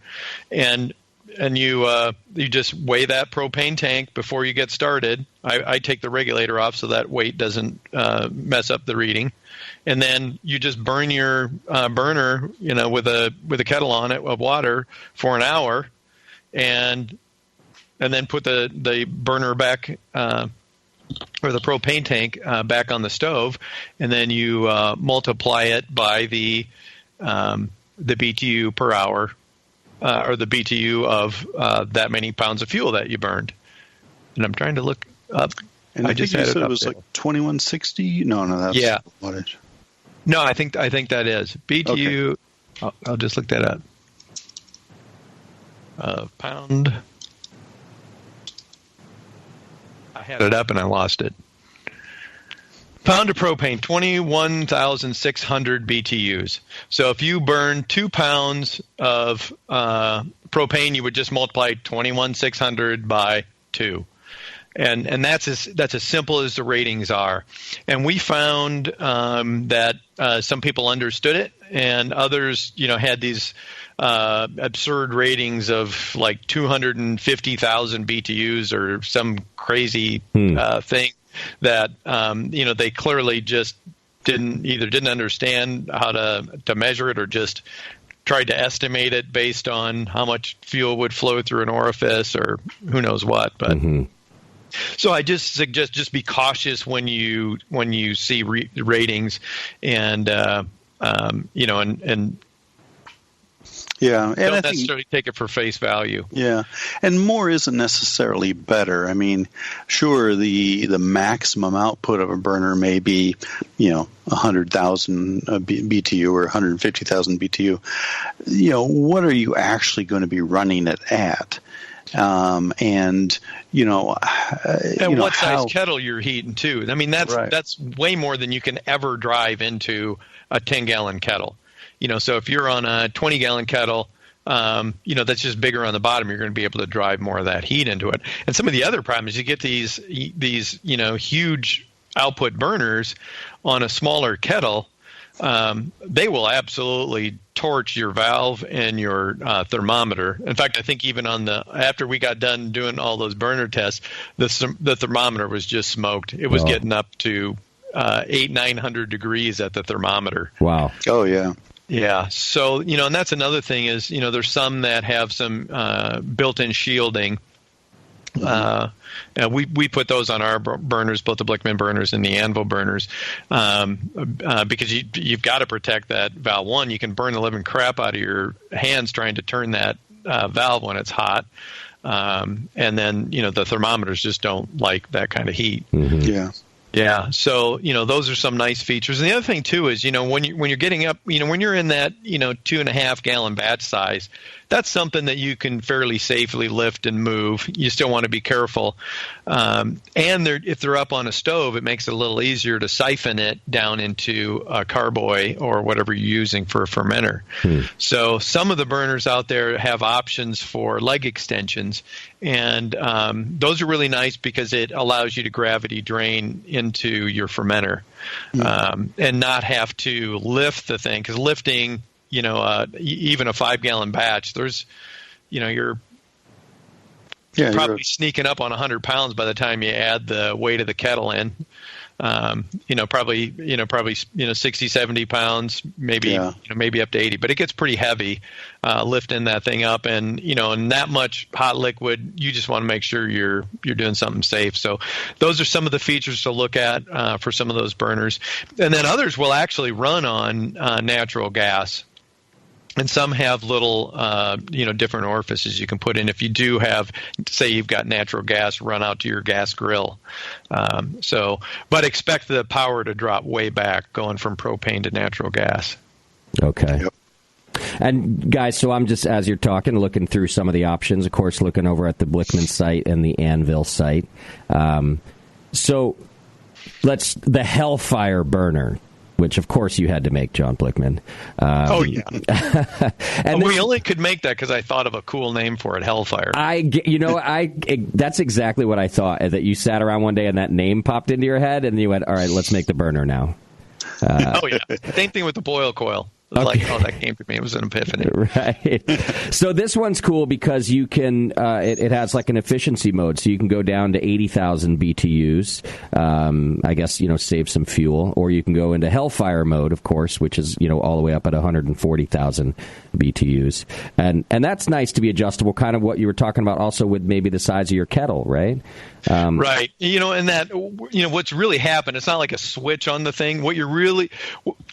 and you just weigh that propane tank before you get started. I take the regulator off so that weight doesn't mess up the reading, and then you just burn your burner with a kettle on it of water for an hour, and then put the burner back. Or the propane tank back on the stove, and then you multiply it by the BTU per hour, or the BTU of that many pounds of fuel that you burned. And I'm trying to look up. And I just think you said it was like 2160. No, that's wattage. No, I think that is BTU. Okay. I'll just look that up. Pound. I had it up and I lost it. Pound of propane, 21,600 BTUs. So if you burn 2 pounds of propane, you would just multiply 21,600 by 2. and that's as simple as the ratings are. And we found that some people understood it, and others, had these absurd ratings of like 250,000 BTUs or some crazy thing that they clearly just didn't understand how to measure it, or just tried to estimate it based on how much fuel would flow through an orifice or who knows what. But so I just suggest just be cautious when you see ratings, and yeah, and don't necessarily take it for face value. Yeah, and more isn't necessarily better. I mean, sure, the maximum output of a burner may be, 100,000 BTU or 150,000 BTU. What are you actually going to be running it at? And what size kettle you're heating too. I mean, that's way more than you can ever drive into a 10-gallon kettle. So if you're on a 20-gallon kettle, that's just bigger on the bottom. You're going to be able to drive more of that heat into it. And some of the other problems, you get these huge output burners on a smaller kettle. They will absolutely torch your valve and your thermometer. In fact, I think even after we got done doing all those burner tests, the thermometer was just smoked. It was getting up to 800-900 degrees at the thermometer. Wow. Oh yeah. Yeah. So, and that's another thing is, there's some that have some built-in shielding. We put those on our burners, both the Blichmann burners and the Anvil burners, because you've got to protect that valve. One, you can burn the living crap out of your hands trying to turn that valve when it's hot. And then, the thermometers just don't like that kind of heat. Yeah. Yeah, so those are some nice features. And the other thing too is when you're getting up, when you're in that 2.5 gallon batch size, that's something that you can fairly safely lift and move. You still want to be careful, and if they're up on a stove, it makes it a little easier to siphon it down into a carboy or whatever you're using for a fermenter. So some of the burners out there have options for leg extensions, and those are really nice because it allows you to gravity drain into your fermenter and not have to lift the thing, because lifting even a 5-gallon batch, there's you're probably sneaking up on 100 pounds by the time you add the weight of the kettle in. Probably 60, 70 pounds, maybe maybe up to 80, but it gets pretty heavy lifting that thing up, and and that much hot liquid, you just want to make sure you're doing something safe. So those are some of the features to look at for some of those burners, and then others will actually run on natural gas. And some have little, different orifices you can put in if you do have, say, you've got natural gas run out to your gas grill. But expect the power to drop way back going from propane to natural gas. Okay. Yep. And guys, so I'm just, as you're talking, looking through some of the options, of course, looking over at the Blichmann site and the Anvil site. So the Hellfire burner, which, of course, you had to make, John Blichmann. Oh, yeah. And we only could make that because I thought of a cool name for it, Hellfire. That's exactly what I thought, that you sat around one day and that name popped into your head, and you went, all right, let's make the burner now. Oh, yeah. Same thing with the boil coil. It was that came to me. It was an epiphany. Right. So this one's cool because you can, it has like an efficiency mode. So you can go down to 80,000 BTUs, I guess, save some fuel. Or you can go into Hellfire mode, of course, which is, all the way up at 140,000 BTUs. And that's nice to be adjustable, kind of what you were talking about also with maybe the size of your kettle, right? Right. And that, what's really happened, it's not like a switch on the thing. What you're really,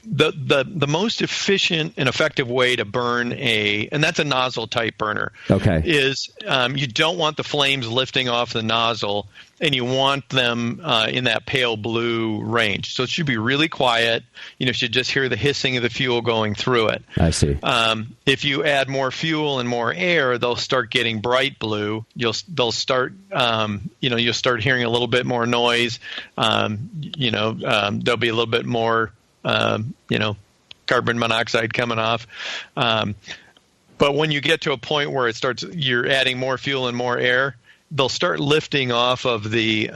the most efficient and effective way to burn and that's a nozzle type burner. Okay. Is you don't want the flames lifting off the nozzle, and you want them in that pale blue range. So it should be really quiet. You should just hear the hissing of the fuel going through it. I see. If you add more fuel and more air, they'll start getting bright blue. They'll start, you'll start hearing a little bit more noise. There'll be a little bit more, carbon monoxide coming off. But when you get to a point where you're adding more fuel and more air, they'll start lifting off of the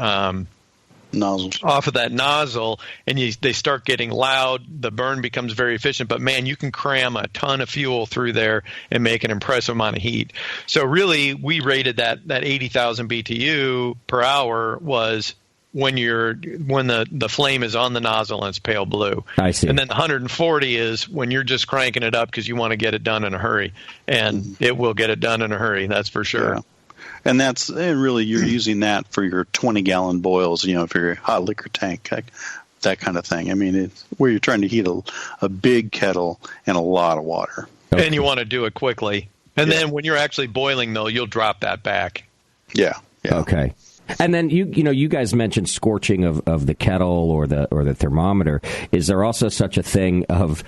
nozzles, off of that nozzle, and they start getting loud. The burn becomes very efficient, but man, you can cram a ton of fuel through there and make an impressive amount of heat. So really, we rated that 80,000 BTU per hour was when the flame is on the nozzle and it's pale blue. I see. And then the 140 is when you're just cranking it up because you want to get it done in a hurry, and it will get it done in a hurry. That's for sure. Yeah. And really you're using that for your 20-gallon boils, for your hot liquor tank, that kind of thing. I mean, it's where you're trying to heat a big kettle and a lot of water. Okay. And you want to do it quickly. And then when you're actually boiling, though, you'll drop that back. Yeah. Okay. And then you guys mentioned scorching of the kettle or the thermometer. Is there also such a thing of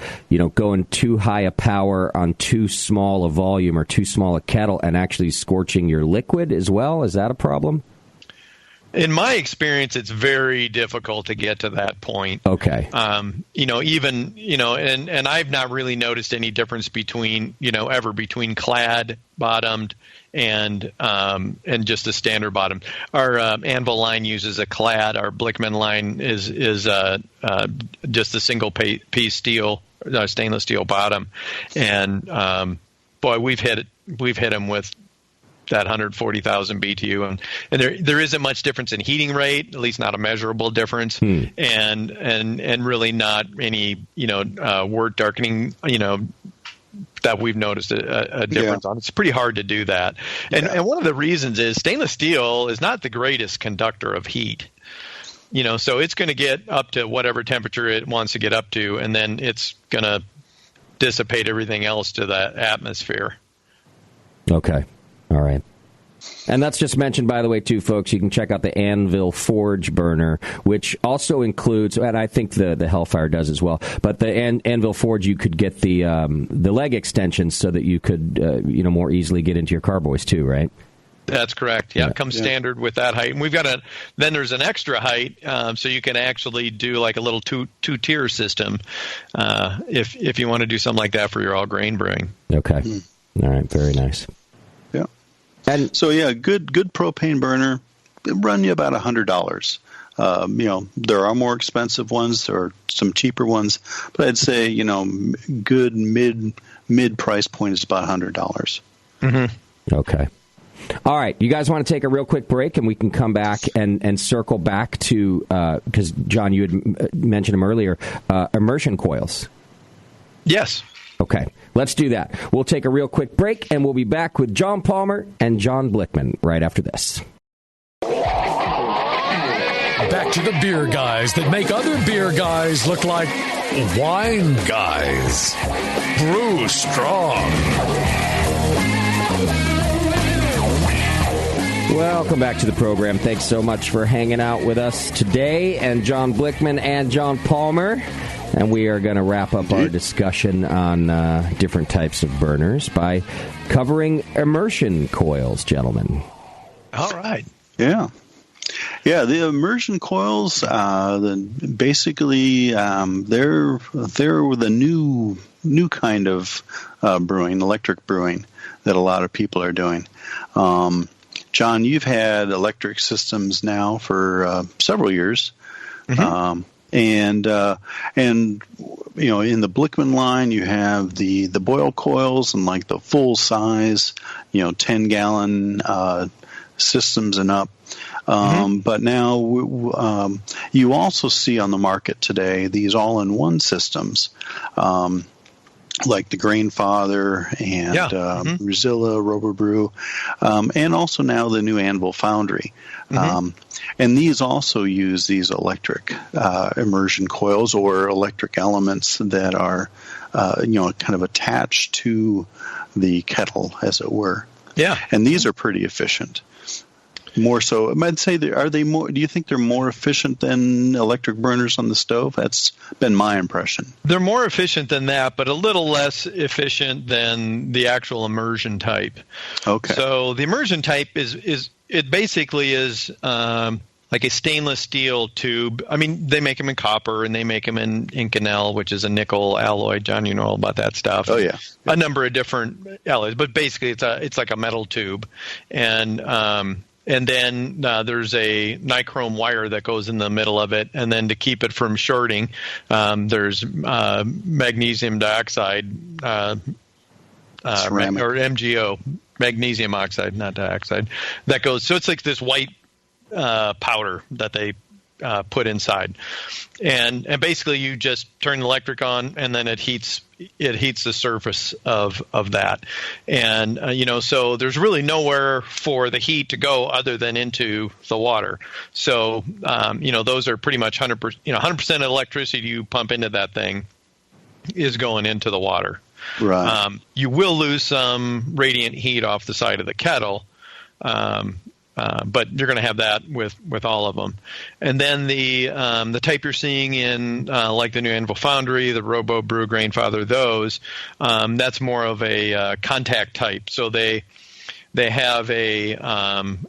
going too high a power on too small a volume or too small a kettle and actually scorching your liquid as well? Is that a problem? In my experience, it's very difficult to get to that point. Okay. And I've not really noticed any difference between clad bottomed and just a standard bottom. Our Anvil line uses a clad. Our Blichmann line is just a single piece steel, stainless steel bottom. And boy, we've hit them with that 140,000 BTU, and there isn't much difference in heating rate, at least not a measurable difference, and really not any wort darkening that we've noticed a difference on. It's pretty hard to do that, and one of the reasons is stainless steel is not the greatest conductor of heat. So it's going to get up to whatever temperature it wants to get up to, and then it's going to dissipate everything else to the atmosphere. Okay. All right. And that's just mentioned, by the way, too, folks. You can check out the Anvil Forge burner, which also includes, and I think the Hellfire does as well, but the Anvil Forge, you could get the leg extensions so that you could more easily get into your carboys too, right? That's correct. Yeah, it comes standard with that height. And we've got then there's an extra height, so you can actually do like a little two-tier system if you want to do something like that for your all grain brewing. Okay. All right. Very nice. Yeah. And so, good propane burner, it run you about $100. There are more expensive ones. There are some cheaper ones, but I'd say, good mid price point is about $100. Mm-hmm. Okay. All right. You guys want to take a real quick break, and we can come back and circle back to, because, John, you had mentioned them earlier, immersion coils. Yes. Okay, let's do that. We'll take a real quick break, and we'll be back with John Palmer and John Blichmann right after this. Back to the beer guys that make other beer guys look like wine guys. Brew strong. Welcome back to the program. Thanks so much for hanging out with us today, and John Blichmann and John Palmer. And we are going to wrap up our discussion on different types of burners by covering immersion coils, gentlemen. All right. Yeah. Yeah, the immersion coils, basically, they're the new kind of brewing, electric brewing, that a lot of people are doing. John, you've had electric systems now for several years. Mm-hmm. And in the Blichmann line, you have the boil coils and like the full size, 10-gallon systems and up. But now you also see on the market today these all-in-one systems, like the Grainfather and Rizilla, Rover Brew, and also now the new Anvil Foundry. And these also use these electric immersion coils or electric elements that are, kind of attached to the kettle, as it were. Yeah. And these are pretty efficient. More so, I'd say, are they more? Do you think they're more efficient than electric burners on the stove? That's been my impression. They're more efficient than that, but a little less efficient than the actual immersion type. Okay. So the immersion type is basically like a stainless steel tube. I mean, they make them in copper and they make them in Inconel, which is a nickel alloy. John, you know all about that stuff. Oh yeah. A number of different alloys, but basically it's like a metal tube, and and then there's a nichrome wire that goes in the middle of it, and then to keep it from shorting, there's magnesium dioxide or MgO, magnesium oxide, not dioxide, that goes. So it's like this white powder that they put inside, and basically you just turn the electric on, and then it heats the surface of that, and so there's really nowhere for the heat to go other than into the water. So those are pretty much 100%. 100% of electricity you pump into that thing is going into the water. Right. You will lose some radiant heat off the side of the kettle. But you're going to have that with all of them. And then the type you're seeing in like the New Anvil Foundry, the Robo Brew, Grainfather, those, that's more of a contact type. So they have a same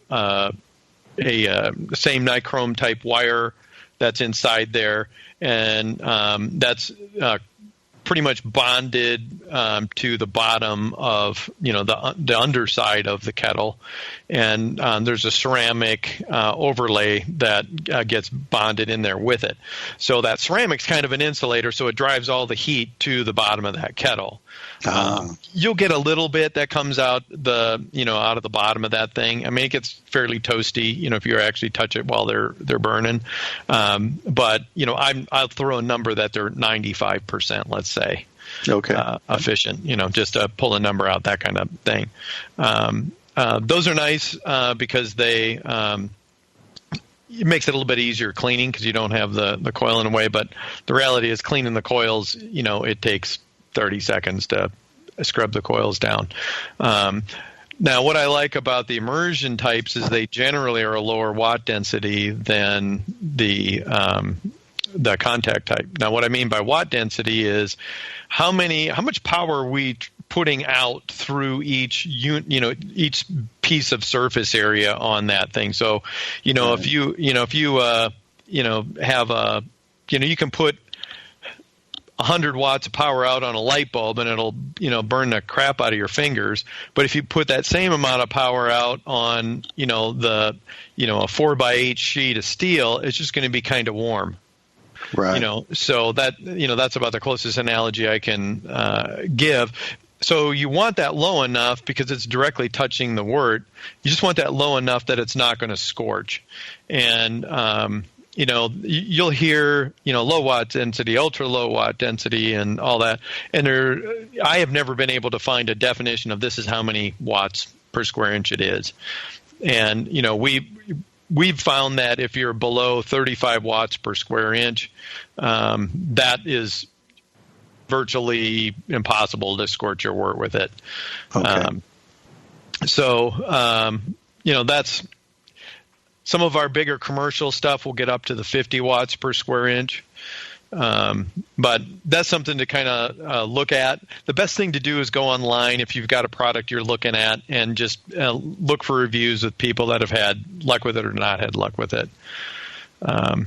nichrome type wire that's inside there, and that's pretty much bonded to the bottom of the underside of the kettle, and there's a ceramic overlay that gets bonded in there with it. So that ceramic's kind of an insulator, so it drives all the heat to the bottom of that kettle. You'll get a little bit that comes out out of the bottom of that thing. I mean, it gets fairly toasty, if you actually touch it while they're burning. But I'll throw a number that they're 95%, let's say, efficient. Just to pull a number out, that kind of thing. Those are nice because they. It makes it a little bit easier cleaning because you don't have the coil in the way. But the reality is, cleaning the coils, it takes 30 seconds to scrub the coils down. Now, what I like about the immersion types is they generally are a lower watt density than the contact type. Now, what I mean by watt density is how much power are we putting out through each each piece of surface area on that thing. So, if you have you can put 100 watts of power out on a light bulb and it'll burn the crap out of your fingers. But if you put that same amount of power out on a 4x8 sheet of steel, it's just going to be kind of warm. Right. So that that's about the closest analogy I can give. So you want that low enough because it's directly touching the wort. You just want that low enough that it's not going to scorch. And you'll hear, low watt density, ultra low watt density, and all that. And I have never been able to find a definition of this is how many watts per square inch it is. And, we've found that if you're below 35 watts per square inch, that is virtually impossible to scorch your wort with it. Okay. That's some of our bigger commercial stuff will get up to the 50 watts per square inch. But that's something to kind of look at. The best thing to do is go online if you've got a product you're looking at and just look for reviews with people that have had luck with it or not had luck with it. Anyway,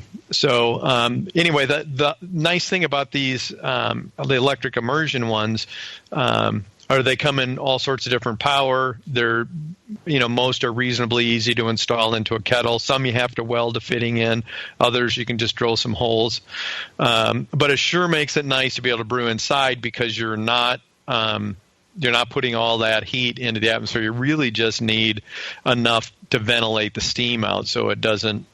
the nice thing about these, the electric immersion ones, are they come in all sorts of different power. They're, most are reasonably easy to install into a kettle. Some you have to weld a fitting in. Others you can just drill some holes. But it sure makes it nice to be able to brew inside because you're not putting all that heat into the atmosphere. You really just need enough to ventilate the steam out so it doesn't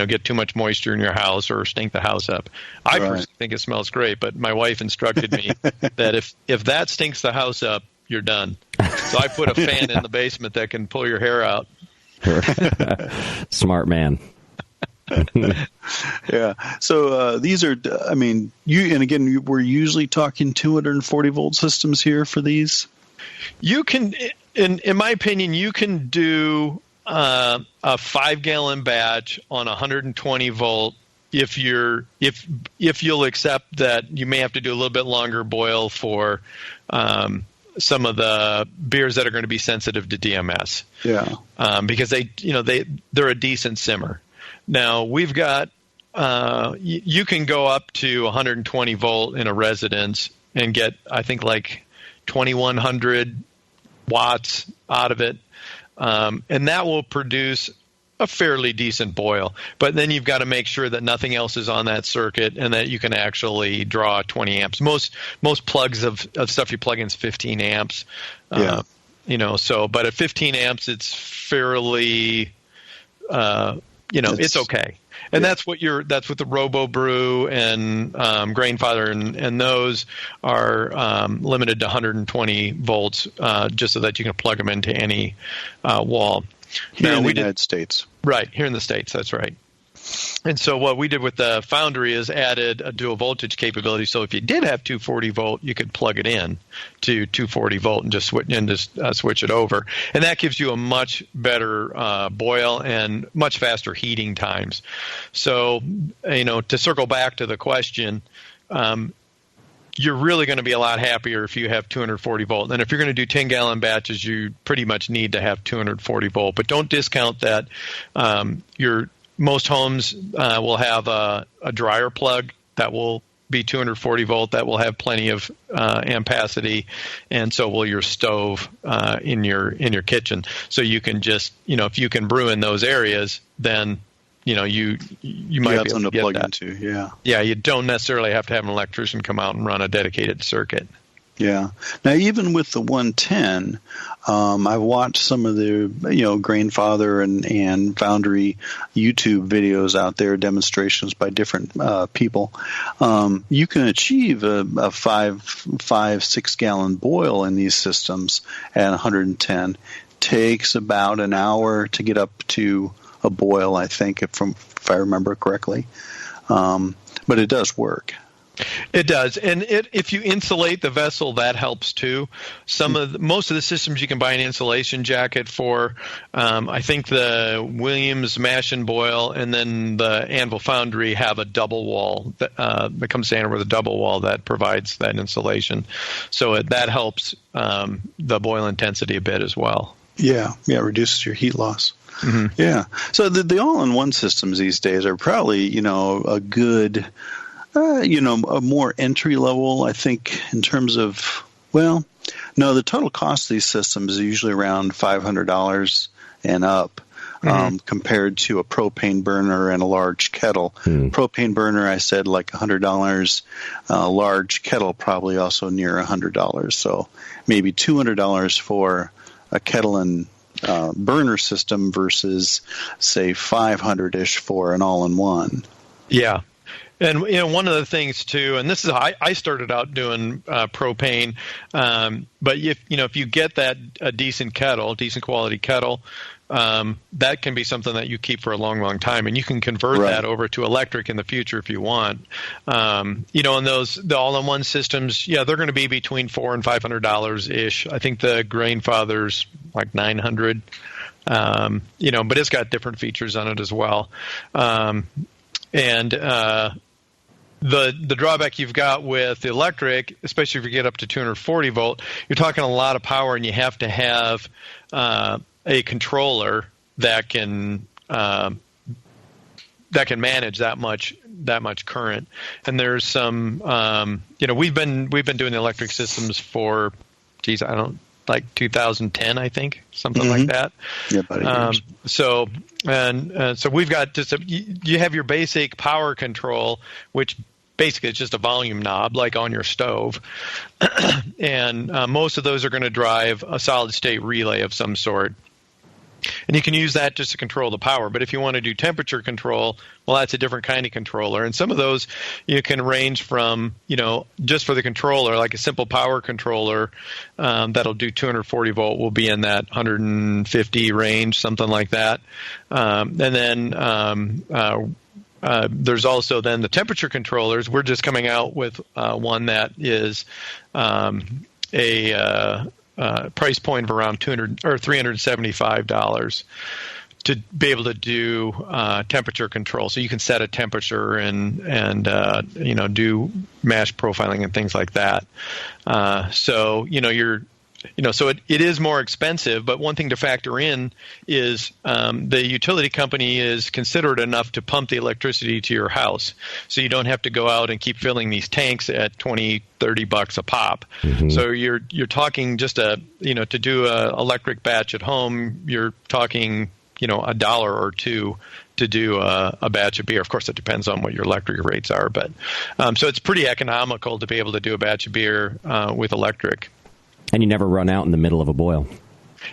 get too much moisture in your house or stink the house up. I personally think it smells great, but my wife instructed me that if that stinks the house up, you're done. So I put a fan in the basement that can pull your hair out. Smart man. Yeah. So these are, we're usually talking 240 volt systems here for these. You can, in my opinion, you can do a 5-gallon batch on 120 volt if you'll accept that you may have to do a little bit longer boil for some of the beers that are going to be sensitive to DMS. Yeah. Because they're a decent simmer. Now we've got you can go up to 120 volt in a residence and get, I think, like 2100 watts out of it. and that will produce a fairly decent boil. But then you've got to make sure that nothing else is on that circuit and that you can actually draw 20 amps. Most plugs of stuff you plug in is 15 amps. Yeah. But at 15 amps, it's fairly, it's okay. And that's what the Robo Brew and Grainfather and those are limited to 120 volts, just so that you can plug them into any wall. Here in the United States. Right, here in the States, that's right. And so what we did with the Foundry is added a dual voltage capability. So if you did have 240 volt, you could plug it in to 240 volt and just switch it over. And that gives you a much better boil and much faster heating times. So, to circle back to the question, you're really going to be a lot happier if you have 240 volt. And if you're going to do 10-gallon batches, you pretty much need to have 240 volt. But don't discount that most homes will have a dryer plug that will be 240 volt, that will have plenty of ampacity, and so will your stove in your kitchen. So you can just, if you can brew in those areas, then you might be able to get plug that. Into, yeah. Yeah, you don't necessarily have to have an electrician come out and run a dedicated circuit. Yeah. Now, even with the 110, I watched some of the, Grainfather and Foundry YouTube videos out there, demonstrations by different people. You can achieve a 6 gallon boil in these systems at 110. Takes about an hour to get up to a boil, I think, if I remember correctly. But it does work. It does, and if you insulate the vessel, that helps too. Most of the systems you can buy an insulation jacket for. I think the Williams Mash and Boil and then the Anvil Foundry have a double wall that comes standard with a double wall that provides that insulation. So that helps the boil intensity a bit as well. Yeah, reduces your heat loss. Mm-hmm. Yeah. So the all-in-one systems these days are probably, a good, a more entry level, I think, in terms of, the total cost of these systems is usually around $500 and up. Compared to a propane burner and a large kettle. Propane burner, I said, like $100. Large kettle, probably also near $100. So maybe $200 for a kettle and burner system versus, say, $500-ish for an all-in-one. Yeah. And one of the things too, and this is I started out doing propane, but if you get a decent quality kettle, that can be something that you keep for a long, long time, and you can convert that over to electric in the future if you want. And the all-in-one systems, they're going to be between $400 and $500 ish. I think the Grainfather's like $900, but it's got different features on it as well. The drawback you've got with the electric, especially if you get up to 240 volt, you're talking a lot of power, and you have to have a controller that can manage that much current. And there's some, we've been doing the electric systems for, 2010, I think, something like that. Yeah, about 8 years. So we've got you have your basic power control, which basically it's just a volume knob like on your stove, and most of those are going to drive a solid state relay of some sort. And you can use that just to control the power. But if you want to do temperature control, well, that's a different kind of controller. And some of those you can range from, just for the controller, like a simple power controller that'll do 240 volt will be in that 150 range, something like that. And then there's also then the temperature controllers. We're just coming out with one that is price point of around $200 or $375 to be able to do temperature control. So you can set a temperature and do mash profiling and things like that. So you're So it is more expensive, but one thing to factor in is the utility company is considerate enough to pump the electricity to your house. So you don't have to go out and keep filling these tanks at $20-$30 a pop. Mm-hmm. So you're talking just to do a electric batch at home, you're talking, $1 or $2 to do a batch of beer. Of course, it depends on what your electric rates are, but so it's pretty economical to be able to do a batch of beer with electric. And you never run out in the middle of a boil.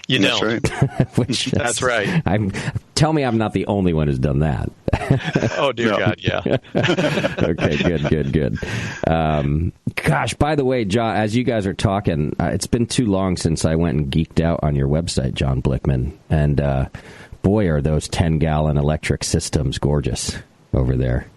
You don't. That's right. That's right. Tell me I'm not the only one who's done that. Oh, dear God, yeah. Okay, good. Gosh, by the way, John, as you guys are talking, it's been too long since I went and geeked out on your website, John Blichmann. And boy, are those 10-gallon electric systems gorgeous over there.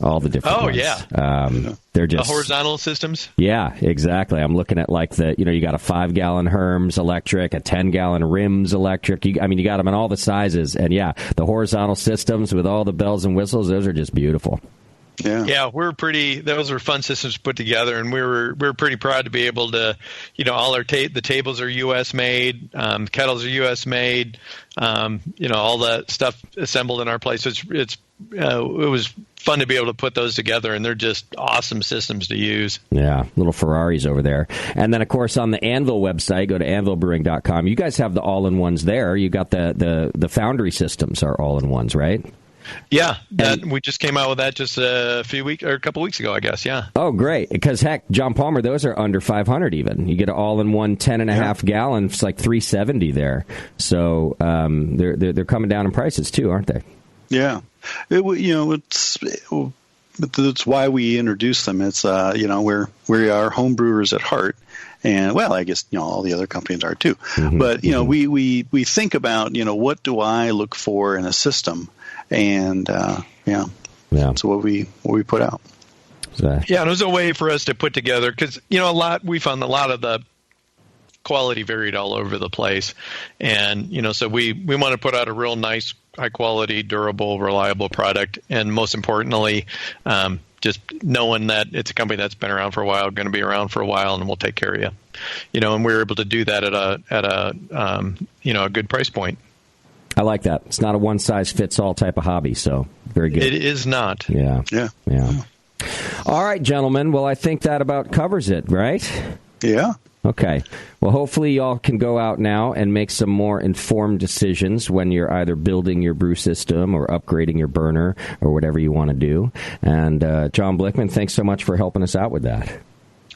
All the different ones. Yeah. They're just the horizontal systems. Yeah, exactly. I'm looking at like you got a 5-gallon Herms electric, a 10-gallon Rims electric. You got them in all the sizes, and yeah, the horizontal systems with all the bells and whistles. Those are just beautiful. Yeah, those were fun systems to put together, and we were pretty proud to be able to, all our the tables are U.S. made, kettles are U.S. made, all that stuff assembled in our place. It was fun to be able to put those together, and they're just awesome systems to use. Yeah, little Ferraris over there. And then, of course, on the Anvil website, go to anvilbrewing.com. You guys have the all-in-ones there. You got the foundry systems are all-in-ones, right? Yeah, we just came out with that just a couple weeks ago, I guess. Yeah. Oh, great! Because heck, John Palmer, those are under $500 even. You get an all-in-one 10.5 gallon. It's like $370 there. So they're coming down in prices too, aren't they? Yeah, that's why we introduced them. It's we are home brewers at heart. And, well, I guess, all the other companies are too. Mm-hmm. But, we think about, what do I look for in a system? And, that's what we put out. Yeah, and it was a way for us to put together, because, we found a lot of the quality varied all over the place. And, so we want to put out a real nice, high quality, durable, reliable product. And most importantly, just knowing that it's a company that's been around for a while, going to be around for a while, and we'll take care of you. And we were able to do that at a good price point. I like that. It's not a one-size-fits-all type of hobby, so very good. It is not. Yeah. All right, gentlemen. Well, I think that about covers it, right? Yeah. Okay. Well, hopefully y'all can go out now and make some more informed decisions when you're either building your brew system or upgrading your burner or whatever you want to do. And John Blichmann, thanks so much for helping us out with that.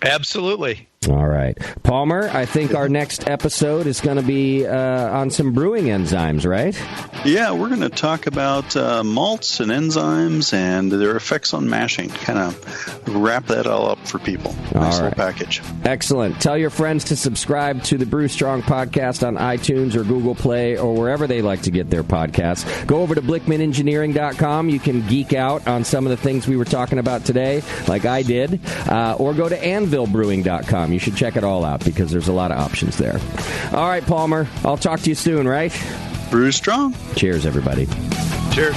Absolutely. All right. Palmer, I think our next episode is going to be on some brewing enzymes, right? Yeah, we're going to talk about malts and enzymes and their effects on mashing. Kind of wrap that all up for people. Nice little package. Excellent. Tell your friends to subscribe to the Brew Strong podcast on iTunes or Google Play or wherever they like to get their podcasts. Go over to BlichmannEngineering.com. You can geek out on some of the things we were talking about today, like I did, or go to AnvilBrewing.com. You should check it all out because there's a lot of options there. All right, Palmer, I'll talk to you soon, right? Brew Strong. Cheers, everybody. Cheers.